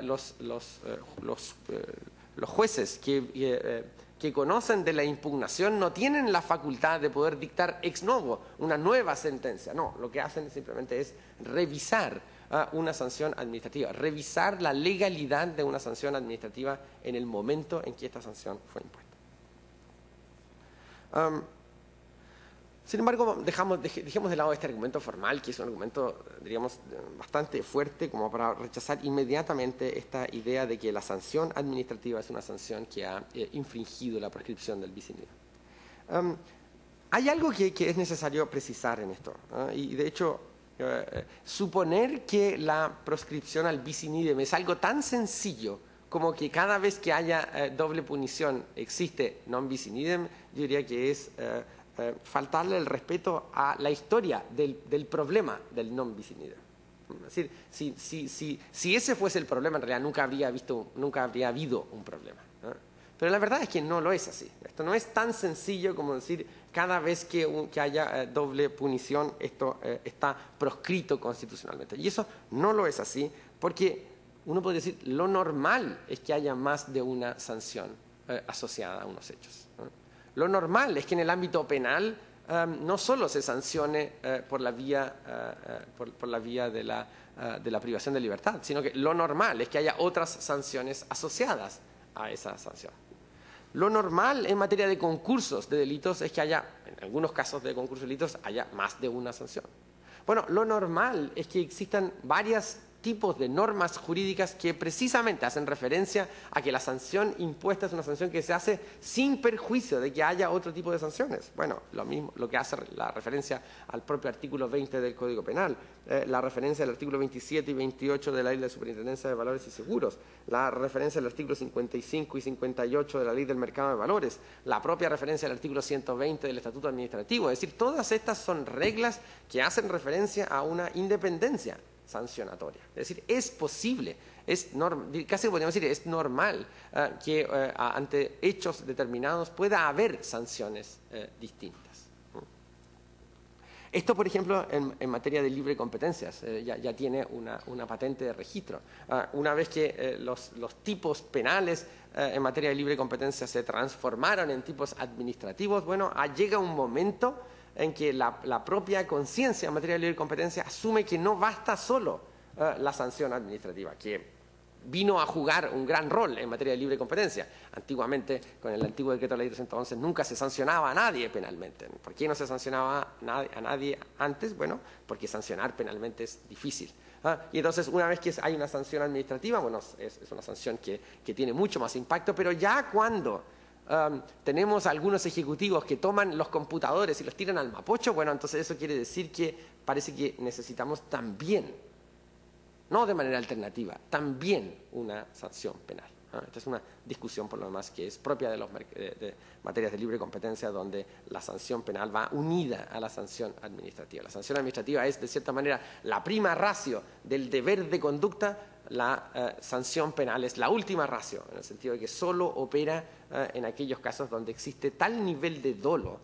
Speaker 4: Los jueces que conocen de la impugnación no tienen la facultad de poder dictar ex novo una nueva sentencia. No, lo que hacen simplemente es revisar una sanción administrativa, revisar la legalidad de una sanción administrativa en el momento en que esta sanción fue impuesta. Sin embargo, dejemos de lado este argumento formal, que es un argumento, diríamos, bastante fuerte, como para rechazar inmediatamente esta idea de que la sanción administrativa es una sanción que ha infringido la prescripción del bis in idem. Hay algo que es necesario precisar en esto, ¿no? Y de hecho, suponer que la proscripción al bis in idem es algo tan sencillo como que cada vez que haya doble punición existe non bis in idem, yo diría que es faltarle el respeto a la historia del problema del non bis in idem. Es decir, si ese fuese el problema, en realidad nunca habría habido un problema, ¿no? Pero la verdad es que no lo es así. Esto no es tan sencillo como decir cada vez que haya doble punición, esto está proscrito constitucionalmente. Y eso no lo es así, porque uno puede decir lo normal es que haya más de una sanción asociada a unos hechos, ¿no? Lo normal es que en el ámbito penal no solo se sancione por la vía de la privación de libertad, sino que lo normal es que haya otras sanciones asociadas a esa sanción. Lo normal en materia de concursos de delitos es que haya, en algunos casos de concursos de delitos, haya más de una sanción. Bueno, lo normal es que existan varias tipos de normas jurídicas que precisamente hacen referencia a que la sanción impuesta es una sanción que se hace sin perjuicio de que haya otro tipo de sanciones. Bueno, lo mismo, lo que hace la referencia al propio artículo 20 del Código Penal, la referencia al artículo 27 y 28 de la Ley de Superintendencia de Valores y Seguros, la referencia al artículo 55 y 58 de la Ley del Mercado de Valores, la propia referencia al artículo 120 del Estatuto Administrativo. Es decir, todas estas son reglas que hacen referencia a una independencia sancionatoria. Es decir, es posible, casi podríamos decir, es normal que ante hechos determinados pueda haber sanciones distintas. Esto, por ejemplo, en materia de libre competencias, ya tiene una patente de registro. Una vez que los tipos penales en materia de libre competencia se transformaron en tipos administrativos, bueno, llega un momento en que la propia conciencia en materia de libre competencia asume que no basta solo la sanción administrativa, que vino a jugar un gran rol en materia de libre competencia. Antiguamente, con el antiguo decreto de ley 311, nunca se sancionaba a nadie penalmente. ¿Por qué no se sancionaba a nadie antes? Bueno, porque sancionar penalmente es difícil. Y entonces, una vez que hay una sanción administrativa, bueno, es una sanción que tiene mucho más impacto, pero ya cuando tenemos algunos ejecutivos que toman los computadores y los tiran al mapocho, bueno, entonces eso quiere decir que parece que necesitamos también, no de manera alternativa, también una sanción penal. Esta es una discusión, por lo demás, que es propia de materias de libre competencia, donde la sanción penal va unida a la sanción administrativa. La sanción administrativa es, de cierta manera, la prima ratio del deber de conducta. La sanción penal es la última ratio, en el sentido de que solo opera en aquellos casos donde existe tal nivel de dolo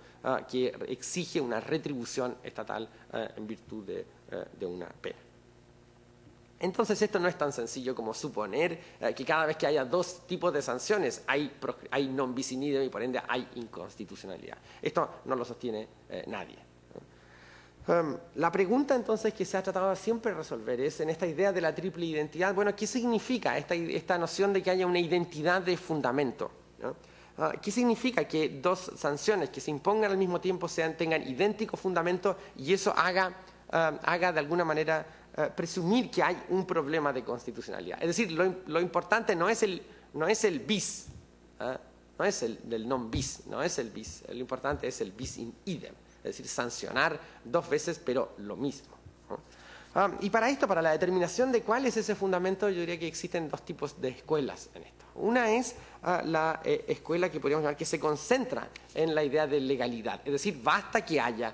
Speaker 4: que exige una retribución estatal en virtud de una pena. Entonces, esto no es tan sencillo como suponer que cada vez que haya dos tipos de sanciones hay non bis in idem y por ende hay inconstitucionalidad. Esto no lo sostiene nadie. La pregunta entonces que se ha tratado siempre de resolver es en esta idea de la triple identidad. Bueno, ¿qué significa esta noción de que haya una identidad de fundamento? ¿No? ¿Qué significa que dos sanciones que se impongan al mismo tiempo tengan idéntico fundamento y eso haga de alguna manera presumir que hay un problema de constitucionalidad? Es decir, lo importante no es el bis, no es el non bis, no es el bis. Lo importante es el bis in idem. Es decir, sancionar dos veces, pero lo mismo. Y para esto, para la determinación de cuál es ese fundamento, yo diría que existen dos tipos de escuelas en esto. Una es la escuela que podríamos llamar que se concentra en la idea de legalidad. Es decir, basta que hayan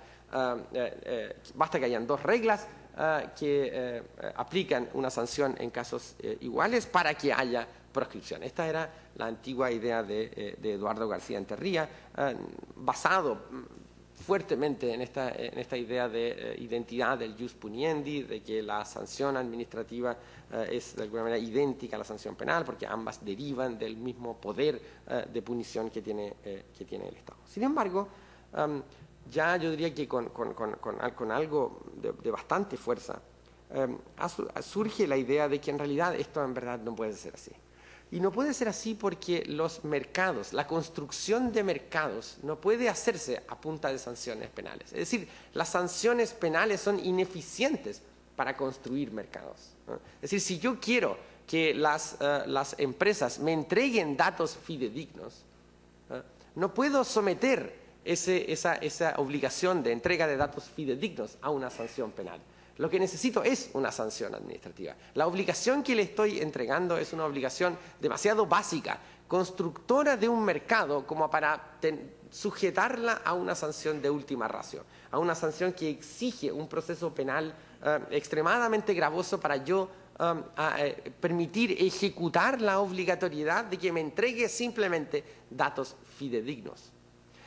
Speaker 4: dos reglas que aplican una sanción en casos iguales para que haya proscripción. Esta era la antigua idea de Eduardo García Enterría, basado fuertemente en esta idea de identidad del jus puniendi, de que la sanción administrativa es de alguna manera idéntica a la sanción penal, porque ambas derivan del mismo poder de punición que tiene el Estado. Sin embargo, ya yo diría que con algo de bastante fuerza, surge la idea de que en realidad esto en verdad no puede ser así. Y no puede ser así porque los mercados, la construcción de mercados no puede hacerse a punta de sanciones penales. Es decir, las sanciones penales son ineficientes para construir mercados, ¿no? Es decir, si yo quiero que las empresas me entreguen datos fidedignos, no puedo someter esa obligación de entrega de datos fidedignos a una sanción penal. Lo que necesito es una sanción administrativa. La obligación que le estoy entregando es una obligación demasiado básica, constructora de un mercado, como para sujetarla a una sanción de última ratio, a una sanción que exige un proceso penal extremadamente gravoso para yo permitir ejecutar la obligatoriedad de que me entregue simplemente datos fidedignos.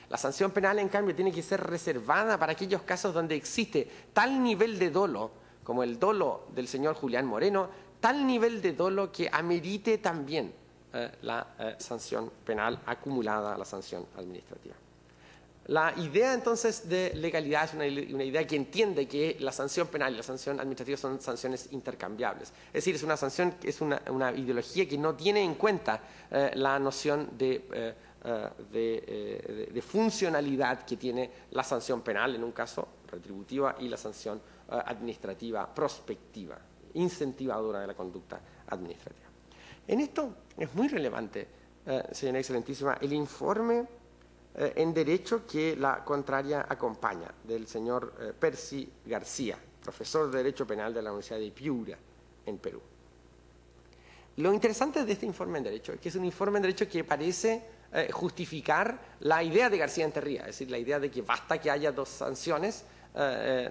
Speaker 4: La sanción penal, en cambio, tiene que ser reservada para aquellos casos donde existe tal nivel de dolo, como el dolo del señor Julián Moreno, tal nivel de dolo que amerite también la sanción penal acumulada a la sanción administrativa. La idea, entonces, de legalidad es una idea que entiende que la sanción penal y la sanción administrativa son sanciones intercambiables. Es decir, es una sanción, es una ideología que no tiene en cuenta la noción de funcionalidad que tiene la sanción penal en un caso retributiva y la sanción administrativa prospectiva. incentivadora de la conducta administrativa. En esto es muy relevante, señora Excelentísima, el informe en Derecho que la contraria acompaña, del señor Percy García, profesor de Derecho Penal de la Universidad de Piura, en Perú. Lo interesante de este informe en Derecho es que es un informe en Derecho que parece justificar la idea de García Enterría, es decir, la idea de que basta que haya dos sanciones,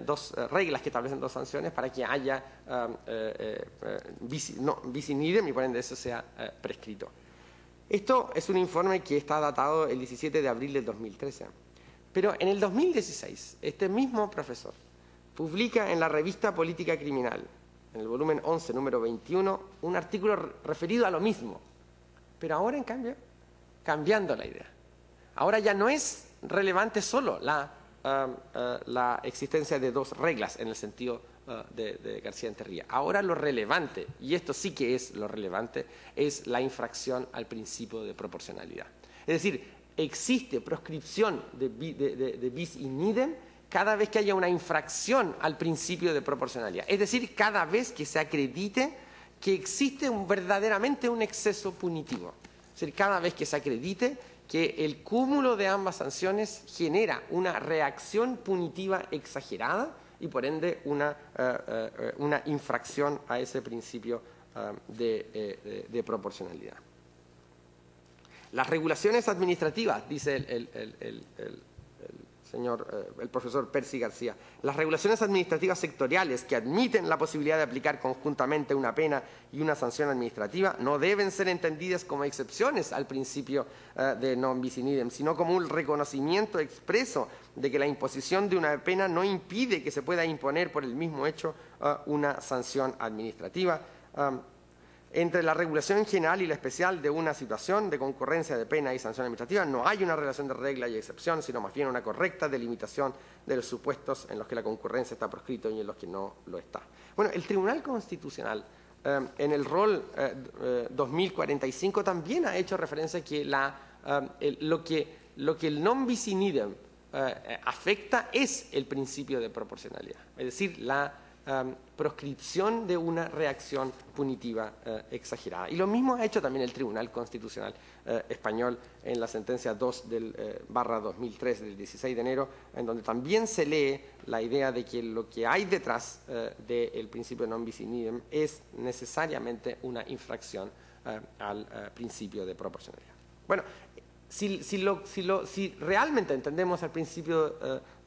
Speaker 4: dos reglas que establecen dos sanciones para que haya bis in idem y por ende eso sea prescrito. Esto es un informe que está datado el 17 de abril del 2013, pero en el 2016 este mismo profesor publica en la revista Política Criminal, en el volumen 11, número 21, un artículo referido a lo mismo, pero ahora en cambio cambiando la idea. Ahora ya no es relevante solo la existencia de dos reglas en el sentido de García Enterría. Ahora lo relevante, y esto sí que es lo relevante, es la infracción al principio de proporcionalidad. Es decir, existe proscripción de bis in idem cada vez que haya una infracción al principio de proporcionalidad. Es decir, cada vez que se acredite que existe verdaderamente un exceso punitivo. Es decir, cada vez que se acredite que el cúmulo de ambas sanciones genera una reacción punitiva exagerada y por ende una infracción a ese principio de proporcionalidad. Las regulaciones administrativas, dice el profesor Percy García, las regulaciones administrativas sectoriales que admiten la posibilidad de aplicar conjuntamente una pena y una sanción administrativa no deben ser entendidas como excepciones al principio de non bis in idem, sino como un reconocimiento expreso de que la imposición de una pena no impide que se pueda imponer por el mismo hecho una sanción administrativa. Entre la regulación general y la especial de una situación de concurrencia de pena y sanción administrativa no hay una relación de regla y excepción, sino más bien una correcta delimitación de los supuestos en los que la concurrencia está proscrito y en los que no lo está. Bueno, el Tribunal Constitucional en el rol 2045 también ha hecho referencia a que lo que el non bis in idem afecta es el principio de proporcionalidad, es decir, la proscripción de una reacción punitiva exagerada. Y lo mismo ha hecho también el Tribunal Constitucional español en la sentencia 2/2003 del 16 de enero, en donde también se lee la idea de que lo que hay detrás del principio non bis in idem es necesariamente una infracción al principio de proporcionalidad. Bueno, si realmente entendemos el principio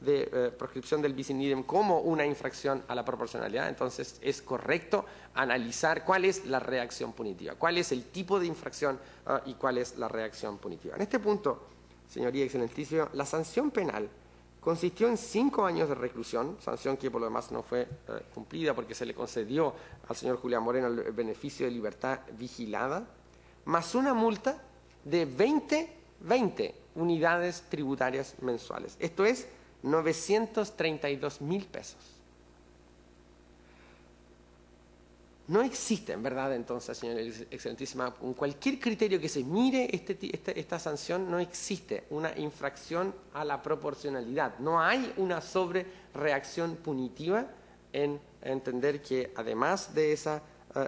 Speaker 4: de proscripción del bis in idem como una infracción a la proporcionalidad, entonces es correcto analizar cuál es la reacción punitiva, cuál es el tipo de infracción y cuál es la reacción punitiva. En este punto, señoría excelentísima, la sanción penal consistió en 5 años de reclusión, sanción que por lo demás no fue cumplida porque se le concedió al señor Julián Moreno el beneficio de libertad vigilada, más una multa de 20 unidades tributarias mensuales. Esto es 932.000 pesos. No existe, en verdad, entonces, señora excelentísima, con cualquier criterio que se mire esta sanción, no existe una infracción a la proporcionalidad. No hay una sobrereacción punitiva en entender que, además de esa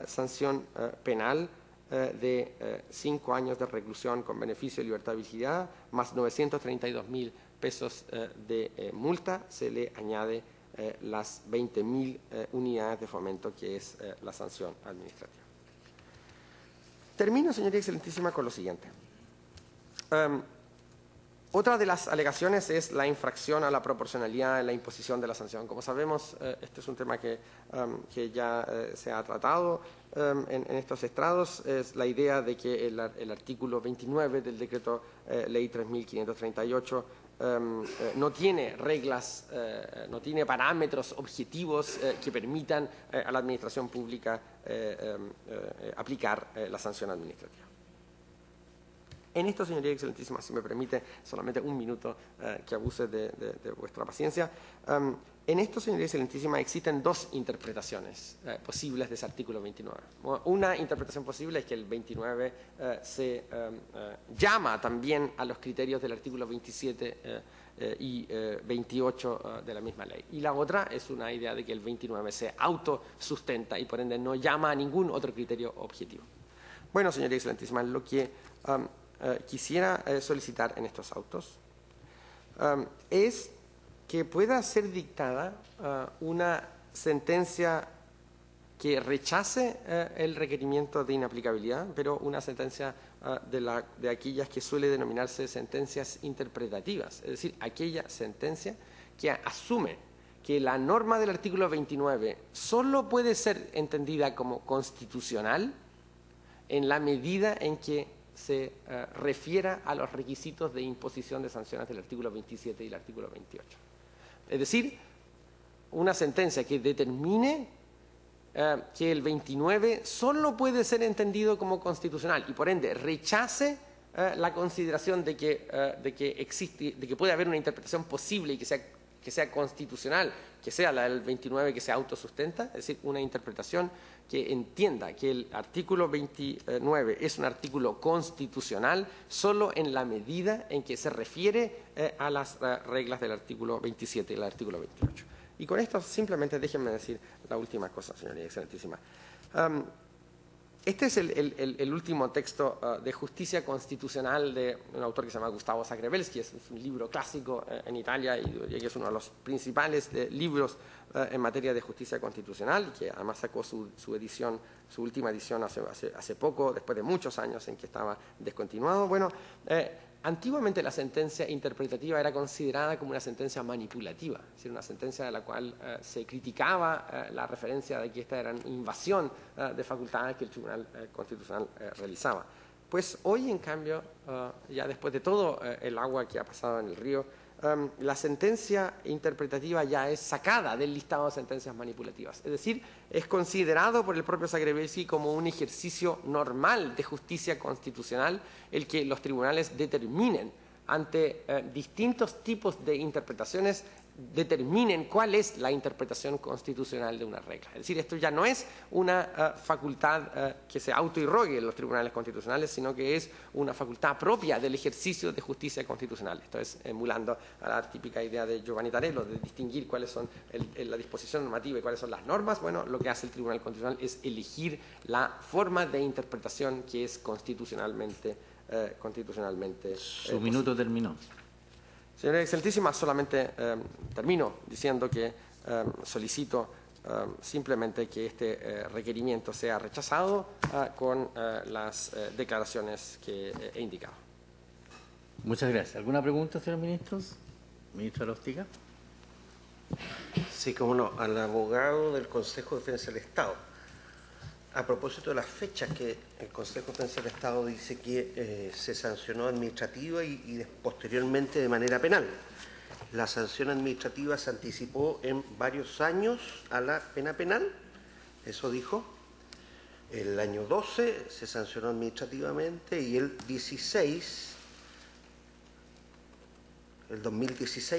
Speaker 4: sanción penal, de 5 años de reclusión con beneficio de libertad vigilada, más 932.000 pesos de multa, se le añade las 20.000 unidades de fomento, que es la sanción administrativa. Termino, señoría excelentísima, con lo siguiente. Otra de las alegaciones es la infracción a la proporcionalidad en la imposición de la sanción. Como sabemos, este es un tema que ya se ha tratado en estos estrados. Es la idea de que el artículo 29 del decreto ley 3.538 no tiene reglas, no tiene parámetros objetivos que permitan a la administración pública aplicar la sanción administrativa. En esto, señoría excelentísima, si me permite solamente un minuto que abuse de vuestra paciencia. En esto, señoría excelentísima, existen dos interpretaciones posibles de ese artículo 29. Una interpretación posible es que el 29 se llama también a los criterios del artículo 27 y 28 de la misma ley. Y la otra es una idea de que el 29 se autosustenta y por ende no llama a ningún otro criterio objetivo. Bueno, señoría excelentísima, lo que quisiera solicitar en estos autos es que pueda ser dictada una sentencia que rechace el requerimiento de inaplicabilidad, pero una sentencia de aquellas que suele denominarse sentencias interpretativas, es decir, aquella sentencia que asume que la norma del artículo 29 solo puede ser entendida como constitucional en la medida en que se refiera a los requisitos de imposición de sanciones del artículo 27 y el artículo 28. Es decir, una sentencia que determine que el 29 solo puede ser entendido como constitucional y por ende rechace la consideración de que puede haber una interpretación posible y que sea constitucional, que sea la del 29 que se autosustenta, es decir, una interpretación que entienda que el artículo 29 es un artículo constitucional solo en la medida en que se refiere a las reglas del artículo 27 y el artículo 28. Y con esto simplemente déjenme decir la última cosa, señoría excelentísima. Este es el último texto de justicia constitucional de un autor que se llama Gustavo Zagrebelsky. Es un libro clásico en Italia y diría que es uno de los principales libros en materia de justicia constitucional, que además sacó su última edición hace poco, después de muchos años en que estaba descontinuado. Bueno, antiguamente la sentencia interpretativa era considerada como una sentencia manipulativa, es decir, una sentencia de la cual se criticaba la referencia de que esta era una invasión de facultades que el Tribunal Constitucional realizaba. Pues hoy, en cambio, ya después de todo el agua que ha pasado en el río, la sentencia interpretativa ya es sacada del listado de sentencias manipulativas. Es decir, es considerado por el propio Zagrebelsky como un ejercicio normal de justicia constitucional el que los tribunales determinen ante distintos tipos de interpretaciones, determinen cuál es la interpretación constitucional de una regla. Es decir, esto ya no es una facultad que se autoirrogue en los tribunales constitucionales, sino que es una facultad propia del ejercicio de justicia constitucional. Esto es emulando a la típica idea de Giovanni Tarello de distinguir cuáles son la disposición normativa y cuáles son las normas. Bueno, lo que hace el Tribunal Constitucional es elegir la forma de interpretación que es constitucionalmente
Speaker 1: Su minuto terminó.
Speaker 4: Señora excelentísima, solamente termino diciendo que solicito simplemente que este requerimiento sea rechazado con las declaraciones que he indicado.
Speaker 1: Muchas gracias. ¿Alguna pregunta, señores ministros? Ministro Aróstica.
Speaker 5: Sí, cómo no, al abogado del Consejo de Defensa del Estado. A propósito de las fechas que el Consejo de Defensa del Estado dice que se sancionó administrativa y posteriormente de manera penal. La sanción administrativa se anticipó en varios años a la pena penal, eso dijo. El año 12 se sancionó administrativamente y el 2016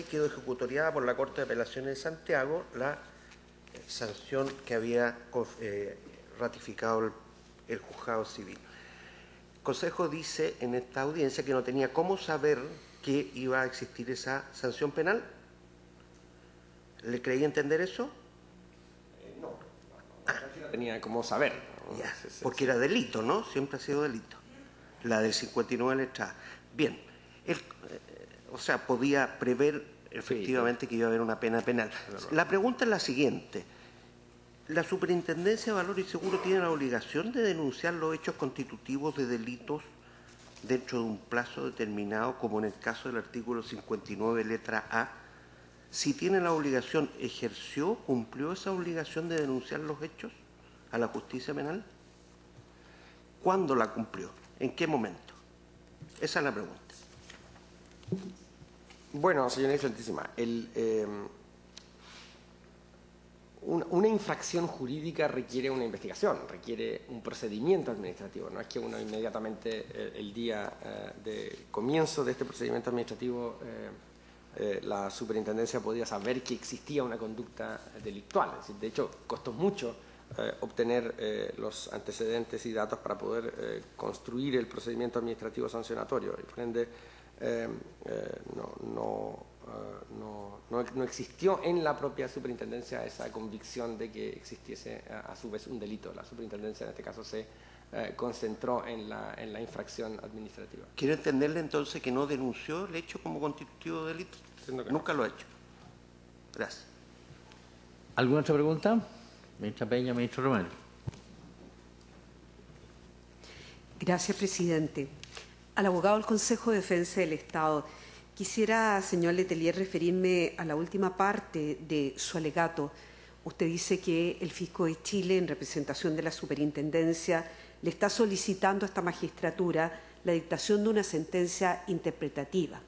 Speaker 5: quedó ejecutoriada por la Corte de Apelaciones de Santiago la sanción que había ratificado el juzgado civil. El Consejo dice en esta audiencia que no tenía cómo saber que iba a existir esa sanción penal. ¿Le creía entender eso?
Speaker 4: No tenía cómo saber.
Speaker 5: Ya, porque era delito, ¿no? Siempre ha sido delito. La del 59 letra A. Bien, o sea, podía prever efectivamente que iba a haber una pena penal. La pregunta es la siguiente. ¿La Superintendencia de Valores y Seguros tiene la obligación de denunciar los hechos constitutivos de delitos dentro de un plazo determinado, como en el caso del artículo 59, letra A? Si tiene la obligación, ¿cumplió esa obligación de denunciar los hechos a la justicia penal? ¿Cuándo la cumplió? ¿En qué momento? Esa es la pregunta.
Speaker 4: Bueno, señora excelentísima, una infracción jurídica requiere una investigación, requiere un procedimiento administrativo. No es que uno inmediatamente el día de comienzo de este procedimiento administrativo la superintendencia podía saber que existía una conducta delictual. Es decir, de hecho, costó mucho obtener los antecedentes y datos para poder construir el procedimiento administrativo sancionatorio. Y por ende, no existió en la propia superintendencia esa convicción de que existiese a su vez un delito. La superintendencia en este caso se concentró en la infracción administrativa.
Speaker 5: Quiero entenderle entonces que no denunció el hecho como constitutivo de delito. Nunca lo ha hecho. Gracias.
Speaker 1: ¿Alguna otra pregunta? Ministra Peña, ministro Romero.
Speaker 6: Gracias, presidente. Al abogado del Consejo de Defensa del Estado, quisiera, señor Letelier, referirme a la última parte de su alegato. Usted dice que el Fisco de Chile, en representación de la Superintendencia, le está solicitando a esta magistratura la dictación de una sentencia interpretativa.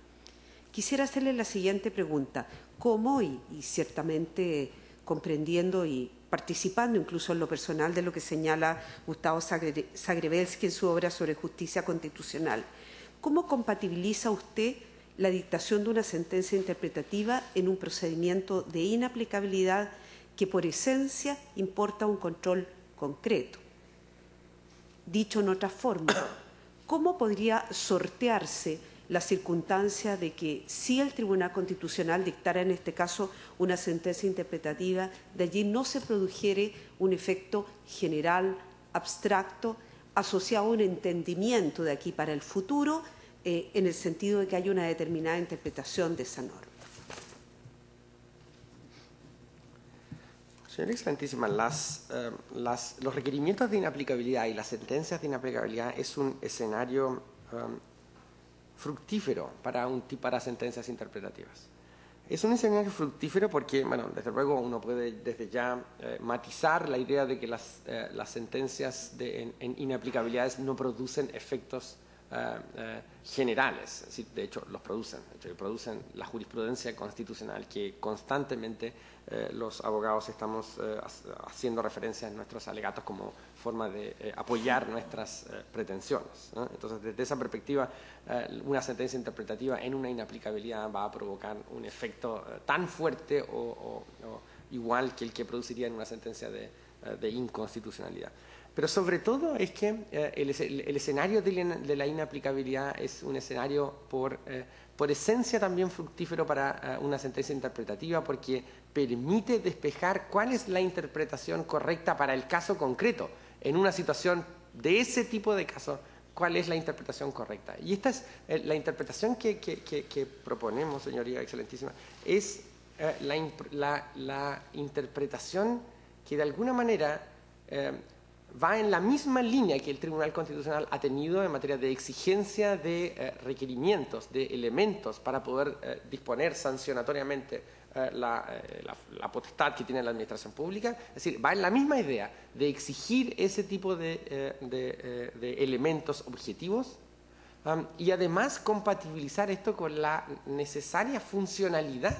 Speaker 6: Quisiera hacerle la siguiente pregunta. ¿Cómo, y ciertamente comprendiendo y participando incluso en lo personal de lo que señala Gustavo Zagrebelsky en su obra sobre justicia constitucional, cómo compatibiliza usted la dictación de una sentencia interpretativa en un procedimiento de inaplicabilidad que por esencia importa un control concreto? Dicho en otra forma, ¿cómo podría sortearse la circunstancia de que si el Tribunal Constitucional dictara en este caso una sentencia interpretativa, de allí no se produjere un efecto general, abstracto, asociado a un entendimiento de aquí para el futuro, en el sentido de que haya una determinada interpretación de esa norma?
Speaker 4: Señora Excelentísima, los requerimientos de inaplicabilidad y las sentencias de inaplicabilidad es un escenario fructífero para sentencias interpretativas. Es un escenario fructífero porque, bueno, desde luego uno puede desde ya matizar la idea de que las sentencias en inaplicabilidades no producen efectos generales. De hecho, los producen. Producen la jurisprudencia constitucional que constantemente los abogados estamos haciendo referencia en nuestros alegatos como forma de apoyar nuestras pretensiones, ¿no? Entonces, desde esa perspectiva, una sentencia interpretativa en una inaplicabilidad va a provocar un efecto tan fuerte o igual que el que produciría en una sentencia de inconstitucionalidad. Pero sobre todo es que el escenario de la inaplicabilidad es un escenario por esencia también fructífero para una sentencia interpretativa, porque permite despejar cuál es la interpretación correcta para el caso concreto. En una situación de ese tipo de caso, cuál es la interpretación correcta. Y esta es la interpretación que proponemos, señoría excelentísima, es la interpretación que de alguna manera va en la misma línea que el Tribunal Constitucional ha tenido en materia de exigencia de requerimientos, de elementos para poder disponer sancionatoriamente la potestad que tiene la administración pública. Es decir, va en la misma idea de exigir ese tipo de elementos objetivos y además compatibilizar esto con la necesaria funcionalidad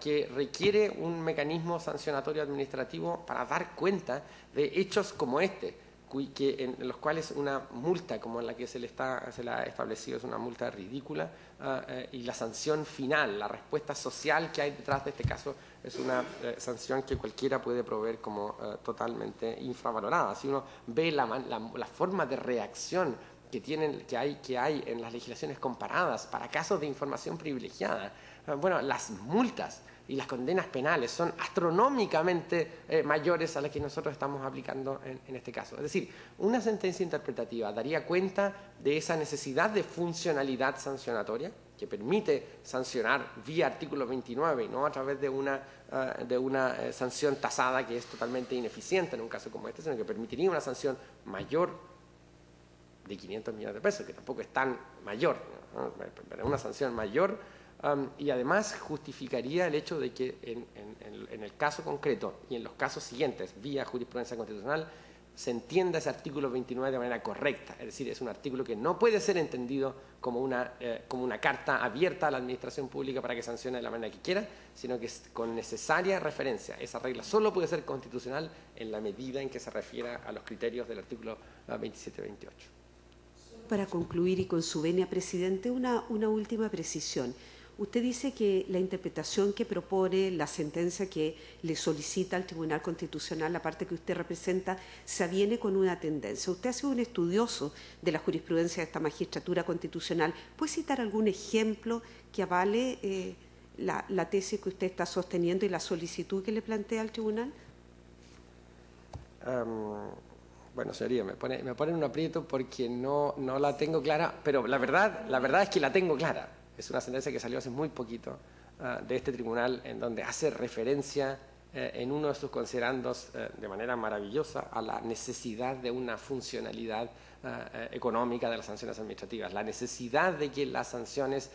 Speaker 4: que requiere un mecanismo sancionatorio administrativo para dar cuenta de hechos como este, en los cuales una multa como la que se le ha establecido es una multa ridícula, y la sanción final, la respuesta social que hay detrás de este caso es una sanción que cualquiera puede proveer como totalmente infravalorada. Si uno ve la forma de reacción que hay en las legislaciones comparadas para casos de información privilegiada, bueno, las multas y las condenas penales son astronómicamente mayores a las que nosotros estamos aplicando en este caso. Es decir, una sentencia interpretativa daría cuenta de esa necesidad de funcionalidad sancionatoria que permite sancionar vía artículo 29 y no a través de una sanción tasada que es totalmente ineficiente en un caso como este, sino que permitiría una sanción mayor de 500 millones de pesos, que tampoco es tan mayor, ¿no? Pero una sanción mayor. Y además justificaría el hecho de que en el caso concreto y en los casos siguientes, vía jurisprudencia constitucional, se entienda ese artículo 29 de manera correcta. Es decir, es un artículo que no puede ser entendido como una carta abierta a la administración pública para que sancione de la manera que quiera, sino que es con necesaria referencia. Esa regla solo puede ser constitucional en la medida en que se refiera a los criterios del artículo 27-28.
Speaker 6: Para concluir y con su venia, presidente, una última precisión. Usted dice que la interpretación que propone la sentencia que le solicita al Tribunal Constitucional, la parte que usted representa, se aviene con una tendencia. Usted ha sido un estudioso de la jurisprudencia de esta magistratura constitucional. ¿Puede citar algún ejemplo que avale la tesis que usted está sosteniendo y la solicitud que le plantea al tribunal?
Speaker 4: Bueno, señoría, me pone en un aprieto porque no la tengo clara, pero la verdad es que la tengo clara. Es una sentencia que salió hace muy poquito de este tribunal, en donde hace referencia en uno de sus considerandos de manera maravillosa a la necesidad de una funcionalidad económica de las sanciones administrativas, la necesidad de que las sanciones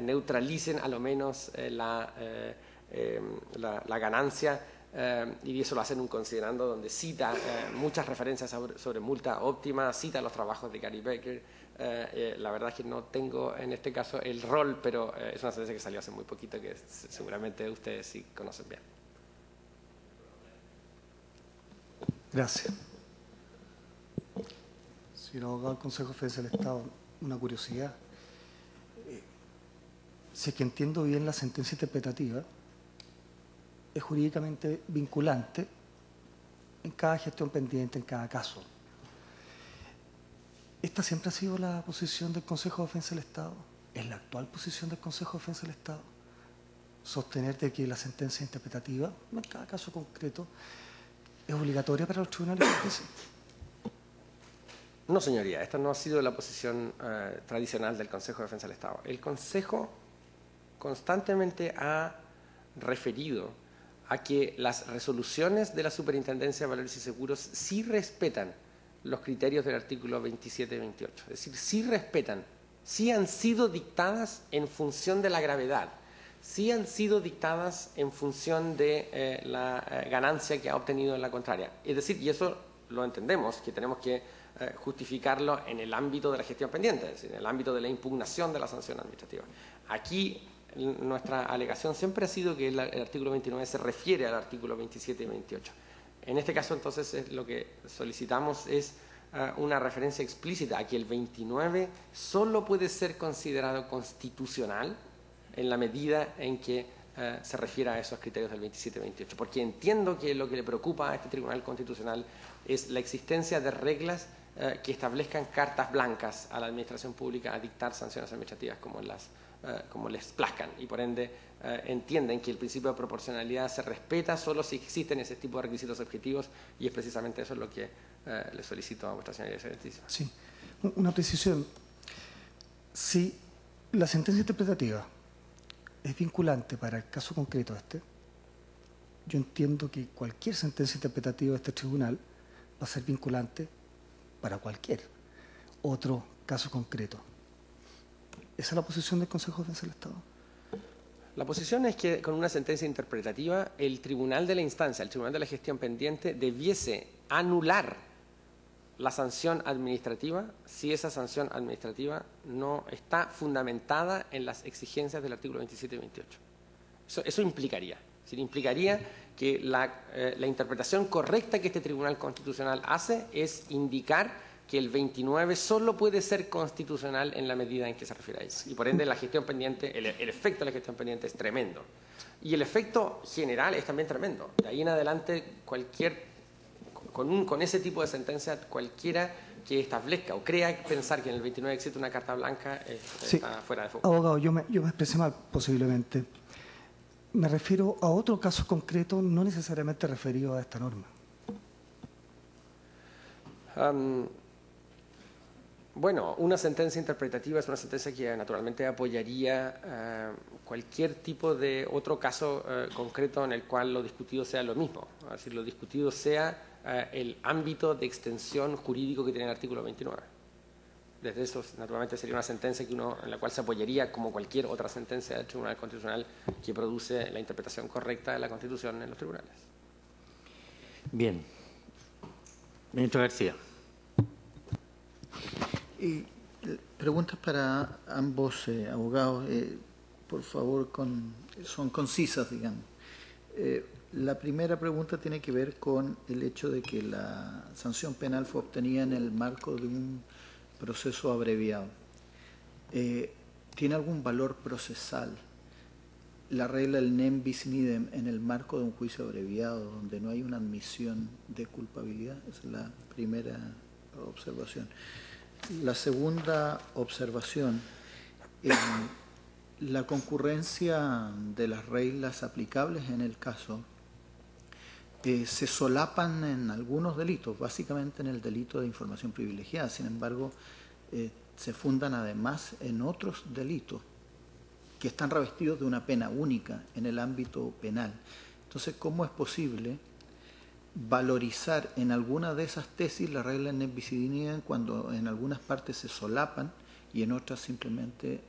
Speaker 4: neutralicen a lo menos la ganancia, y eso lo hace en un considerando donde cita muchas referencias sobre multa óptima, cita los trabajos de Gary Becker. La verdad es que no tengo en este caso el rol, pero es una sentencia que salió hace muy poquito que seguramente ustedes sí conocen bien.
Speaker 7: Gracias. Señor abogado del Consejo de Defensa del Estado, una curiosidad. Si es que entiendo bien la sentencia interpretativa, es jurídicamente vinculante en cada gestión pendiente, en cada caso. ¿Esta siempre ha sido la posición del Consejo de Defensa del Estado? ¿Es la actual posición del Consejo de Defensa del Estado? Sostener de que la sentencia interpretativa, en cada caso concreto, es obligatoria para los tribunales de justicia.
Speaker 4: No, señoría, esta no ha sido la posición tradicional del Consejo de Defensa del Estado. El Consejo constantemente ha referido a que las resoluciones de la Superintendencia de Valores y Seguros sí respetan los criterios del artículo 27 y 28. Es decir, sí respetan, sí han sido dictadas en función de la gravedad, sí han sido dictadas en función de la ganancia que ha obtenido en la contraria. Es decir, y eso lo entendemos, que tenemos que justificarlo en el ámbito de la gestión pendiente, es decir, en el ámbito de la impugnación de la sanción administrativa. Aquí nuestra alegación siempre ha sido que el artículo 29 se refiere al artículo 27 y 28. En este caso, entonces, lo que solicitamos es una referencia explícita a que el 29 solo puede ser considerado constitucional en la medida en que se refiera a esos criterios del 27 y 28. Porque entiendo que lo que le preocupa a este Tribunal Constitucional es la existencia de reglas que establezcan cartas blancas a la Administración Pública a dictar sanciones administrativas como les plazcan, y por ende entienden que el principio de proporcionalidad se respeta solo si existen ese tipo de requisitos objetivos, y es precisamente eso lo que le solicito a vuestra señoría excelentísima.
Speaker 7: Sí, una precisión. Si la sentencia interpretativa es vinculante para el caso concreto este, yo entiendo que cualquier sentencia interpretativa de este tribunal va a ser vinculante para cualquier otro caso concreto. ¿Esa es la posición del Consejo de Defensa del Estado?
Speaker 4: La posición es que con una sentencia interpretativa el tribunal de la instancia, el tribunal de la gestión pendiente, debiese anular la sanción administrativa si esa sanción administrativa no está fundamentada en las exigencias del artículo 27 y 28. Eso implicaría. Es decir, implicaría que la interpretación correcta que este Tribunal Constitucional hace es indicar que el 29 solo puede ser constitucional en la medida en que se refiere a eso. Y por ende la gestión pendiente, el efecto de la gestión pendiente es tremendo. Y el efecto general es también tremendo. De ahí en adelante, con ese tipo de sentencia, cualquiera que establezca o crea pensar que en el 29 existe una carta blanca está fuera de foco.
Speaker 7: Abogado, yo me expresé mal posiblemente. Me refiero a otro caso concreto, no necesariamente referido a esta norma.
Speaker 4: Bueno, una sentencia interpretativa es una sentencia que naturalmente apoyaría cualquier tipo de otro caso concreto en el cual lo discutido sea lo mismo. Es decir, lo discutido sea el ámbito de extensión jurídico que tiene el artículo 29. Desde eso, naturalmente, sería una sentencia en la cual se apoyaría como cualquier otra sentencia del Tribunal Constitucional que produce la interpretación correcta de la Constitución en los tribunales.
Speaker 1: Bien. Ministro García.
Speaker 8: Preguntas para ambos abogados, por favor, son concisas, digamos. La primera pregunta tiene que ver con el hecho de que la sanción penal fue obtenida en el marco de un proceso abreviado. ¿Tiene algún valor procesal la regla del nem bis in idem en el marco de un juicio abreviado donde no hay una admisión de culpabilidad? Esa es la primera observación. La segunda observación, La concurrencia de las reglas aplicables en el caso se solapan en algunos delitos, básicamente en el delito de información privilegiada. Sin embargo, se fundan además en otros delitos que están revestidos de una pena única en el ámbito penal. Entonces, ¿cómo es posible valorizar en alguna de esas tesis la regla de nec bis idem cuando en algunas partes se solapan y en otras simplemente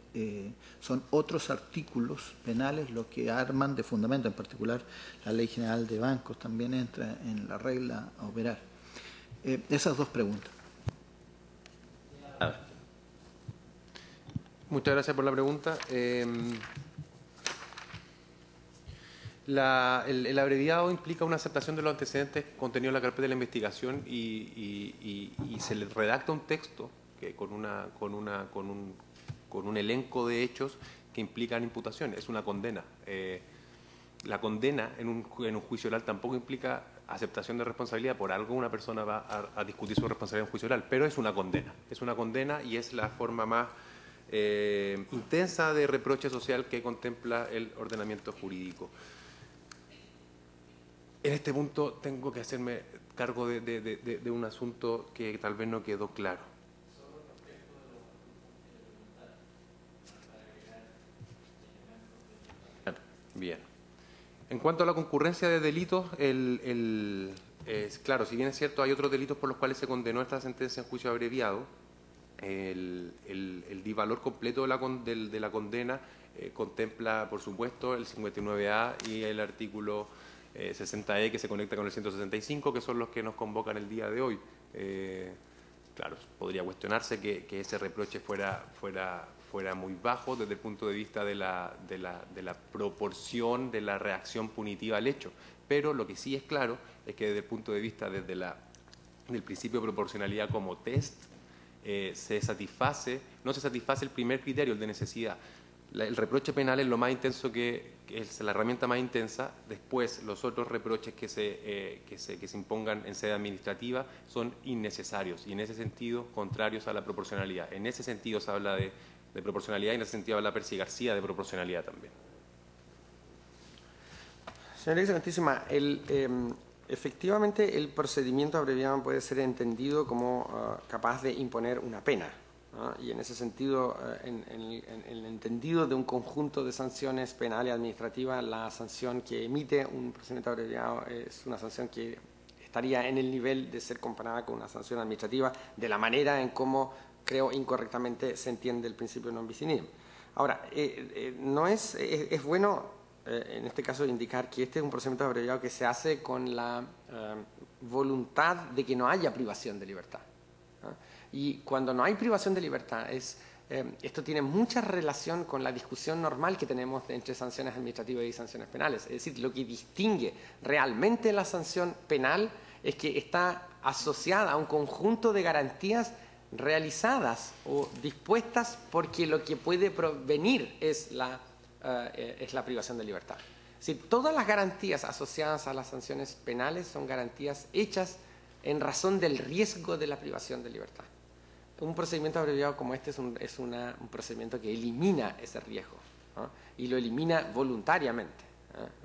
Speaker 8: son otros artículos penales los que arman de fundamento? En particular, la Ley General de Bancos también entra en la regla a operar. Esas dos preguntas.
Speaker 3: Muchas gracias por la pregunta. El abreviado implica una aceptación de los antecedentes contenidos en la carpeta de la investigación y se le redacta un texto que con un elenco de hechos que implican imputación. Es una condena. La condena en un juicio oral tampoco implica aceptación de responsabilidad. Por algo una persona va a discutir su responsabilidad en un juicio oral, pero es una condena. Es una condena y es la forma más intensa de reproche social que contempla el ordenamiento jurídico. En este punto tengo que hacerme cargo de un asunto que tal vez no quedó claro. Bien. En cuanto a la concurrencia de delitos, claro, si bien es cierto, hay otros delitos por los cuales se condenó esta sentencia en juicio abreviado, el disvalor completo de la condena contempla, por supuesto, el 59A y el artículo 60E que se conecta con el 165, que son los que nos convocan el día de hoy. Claro, podría cuestionarse que ese reproche fuera muy bajo desde el punto de vista de la proporción de la reacción punitiva al hecho, pero lo que sí es claro es que desde el punto de vista del principio de proporcionalidad como test, no se satisface el primer criterio, el de necesidad. El reproche penal es lo más intenso que es la herramienta más intensa. Después, los otros reproches que se impongan en sede administrativa son innecesarios y en ese sentido contrarios a la proporcionalidad. En ese sentido se habla de proporcionalidad y en ese sentido habla Percy García de proporcionalidad también.
Speaker 4: Señora Excelentísima, efectivamente el procedimiento abreviado puede ser entendido como capaz de imponer una pena, ¿no? Y en ese sentido, en el entendido de un conjunto de sanciones penales y administrativas, la sanción que emite un procedimiento abreviado es una sanción que estaría en el nivel de ser comparada con una sanción administrativa de la manera en cómo, creo, incorrectamente se entiende el principio non bis in idem. Ahora, no es bueno en este caso indicar que este es un procedimiento abreviado que se hace con la voluntad de que no haya privación de libertad, ¿no? Y cuando no hay privación de libertad, esto tiene mucha relación con la discusión normal que tenemos entre sanciones administrativas y sanciones penales. Es decir, lo que distingue realmente la sanción penal es que está asociada a un conjunto de garantías realizadas o dispuestas porque lo que puede provenir es la privación de libertad. Es decir, todas las garantías asociadas a las sanciones penales son garantías hechas en razón del riesgo de la privación de libertad. Un procedimiento abreviado como este es un procedimiento que elimina ese riesgo, ¿no? Y lo elimina voluntariamente,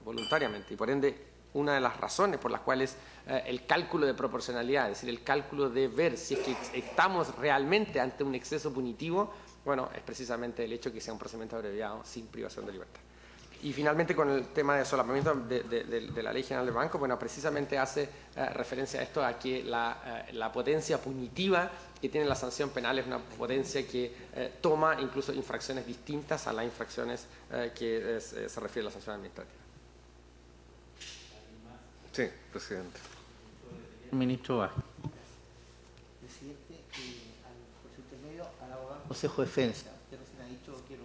Speaker 4: voluntariamente, y por ende una de las razones por las cuales el cálculo de proporcionalidad, es decir, el cálculo de ver si es que estamos realmente ante un exceso punitivo, bueno, es precisamente el hecho que sea un procedimiento abreviado sin privación de libertad. Y finalmente, con el tema de solapamiento de la Ley General de Bancos, bueno, precisamente hace referencia a esto, a que la potencia punitiva que tiene la sanción penal es una potencia que toma incluso infracciones distintas a las infracciones que se refiere a la sanción administrativa.
Speaker 3: Sí, presidente.
Speaker 1: Ministro Vázquez.
Speaker 9: Presidente, por su intermedio, al abogado del Consejo de Defensa. Usted recién ha dicho que no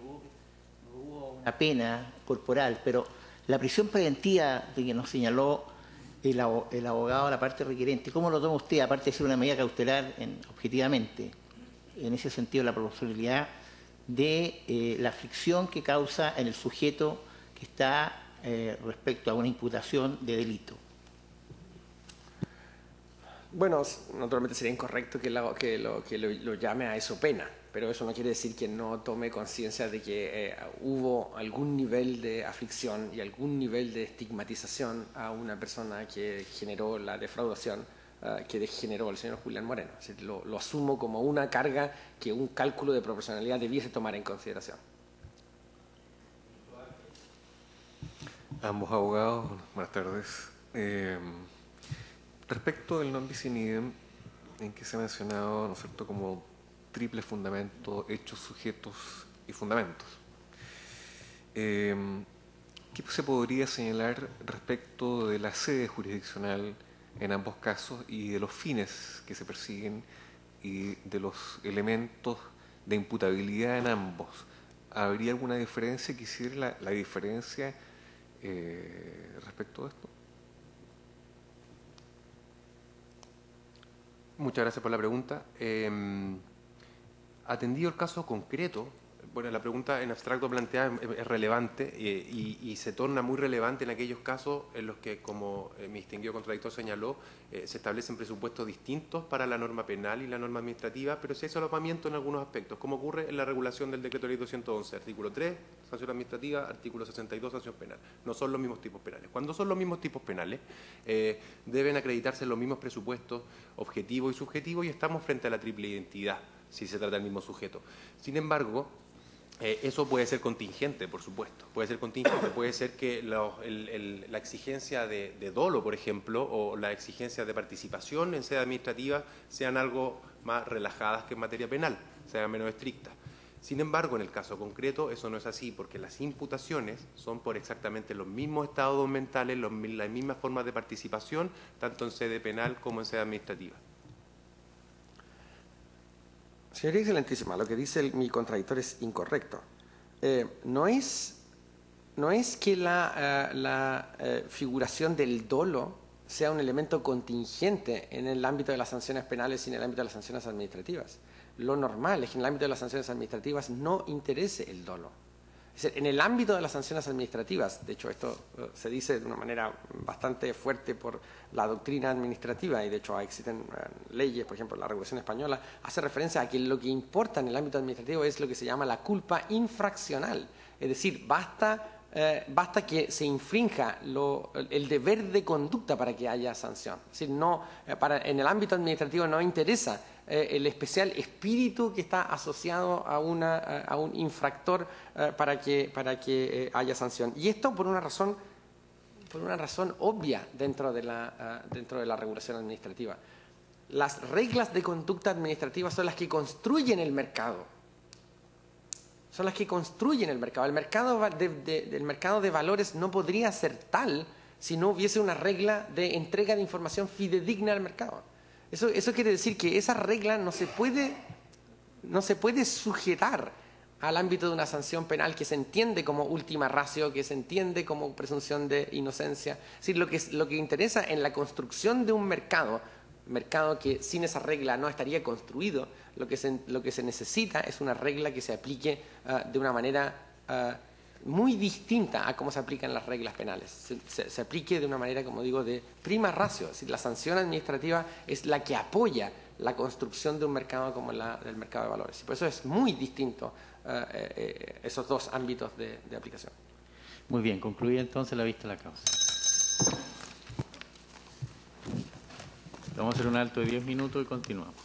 Speaker 9: hubo una pena corporal, pero la prisión preventiva de que nos señaló el abogado de la parte requerente, ¿cómo lo toma usted, aparte de ser una medida cautelar objetivamente, en ese sentido, la proporcionalidad de la aflicción que causa en el sujeto que está respecto a una imputación de delito?
Speaker 4: Bueno, naturalmente sería incorrecto que lo llame a eso pena, pero eso no quiere decir que no tome conciencia de que hubo algún nivel de aflicción y algún nivel de estigmatización a una persona que generó la defraudación que generó el señor Julián Moreno. Es decir, lo asumo como una carga que un cálculo de proporcionalidad debiese tomar en consideración.
Speaker 3: Ambos abogados, buenas tardes. Respecto del non bis in idem, en que se ha mencionado, ¿no es cierto?, como triple fundamento, hechos, sujetos y fundamentos. ¿Qué se podría señalar respecto de la sede jurisdiccional en ambos casos y de los fines que se persiguen y de los elementos de imputabilidad en ambos? ¿Habría alguna diferencia? Quisiera la diferencia respecto de esto.
Speaker 10: Muchas gracias por la pregunta. Atendido el caso concreto, bueno, la pregunta en abstracto planteada es relevante y se torna muy relevante en aquellos casos en los que, como mi distinguido contradictor señaló, se establecen presupuestos distintos para la norma penal y la norma administrativa, pero sí hay solapamiento en algunos aspectos, como ocurre en la regulación del Decreto Ley 211, artículo 3, sanción administrativa, artículo 62, sanción penal. No son los mismos tipos penales. Cuando son los mismos tipos penales, deben acreditarse los mismos presupuestos objetivos y subjetivos y estamos frente a la triple identidad, si se trata del mismo sujeto. Sin embargo, eso puede ser contingente, por supuesto. Puede ser contingente, puede ser que la exigencia de dolo, por ejemplo, o la exigencia de participación en sede administrativa sean algo más relajadas que en materia penal, sean menos estrictas. Sin embargo, en el caso concreto, eso no es así, porque las imputaciones son por exactamente los mismos estados mentales, las mismas formas de participación, tanto en sede penal como en sede administrativa.
Speaker 4: Señoría Excelentísima, lo que dice mi contradictor es incorrecto. No es que la figuración del dolo sea un elemento contingente en el ámbito de las sanciones penales y en el ámbito de las sanciones administrativas. Lo normal es que en el ámbito de las sanciones administrativas no interese el dolo. Es decir, en el ámbito de las sanciones administrativas, de hecho esto se dice de una manera bastante fuerte por la doctrina administrativa y de hecho existen leyes, por ejemplo la Regulación Española hace referencia a que lo que importa en el ámbito administrativo es lo que se llama la culpa infraccional, es decir, basta que se infrinja el deber de conducta para que haya sanción. Es decir, en el ámbito administrativo no interesa el especial espíritu que está asociado a un infractor para que haya sanción. Y esto por una razón obvia dentro de la regulación administrativa. Las reglas de conducta administrativa son las que construyen el mercado. Son las que construyen el mercado. El mercado de valores no podría ser tal si no hubiese una regla de entrega de información fidedigna al mercado. Eso quiere decir que esa regla no se puede sujetar al ámbito de una sanción penal que se entiende como última ratio, que se entiende como presunción de inocencia. Es decir, lo que interesa en la construcción de un mercado que sin esa regla no estaría construido, lo que se necesita es una regla que se aplique de una manera muy distinta a cómo se aplican las reglas penales. Se aplique de una manera, como digo, de prima ratio. Es decir, la sanción administrativa es la que apoya la construcción de un mercado como el mercado de valores. Y por eso es muy distinto esos dos ámbitos de aplicación.
Speaker 1: Muy bien, concluida entonces la vista de la causa. Vamos a hacer un alto de 10 minutos y continuamos.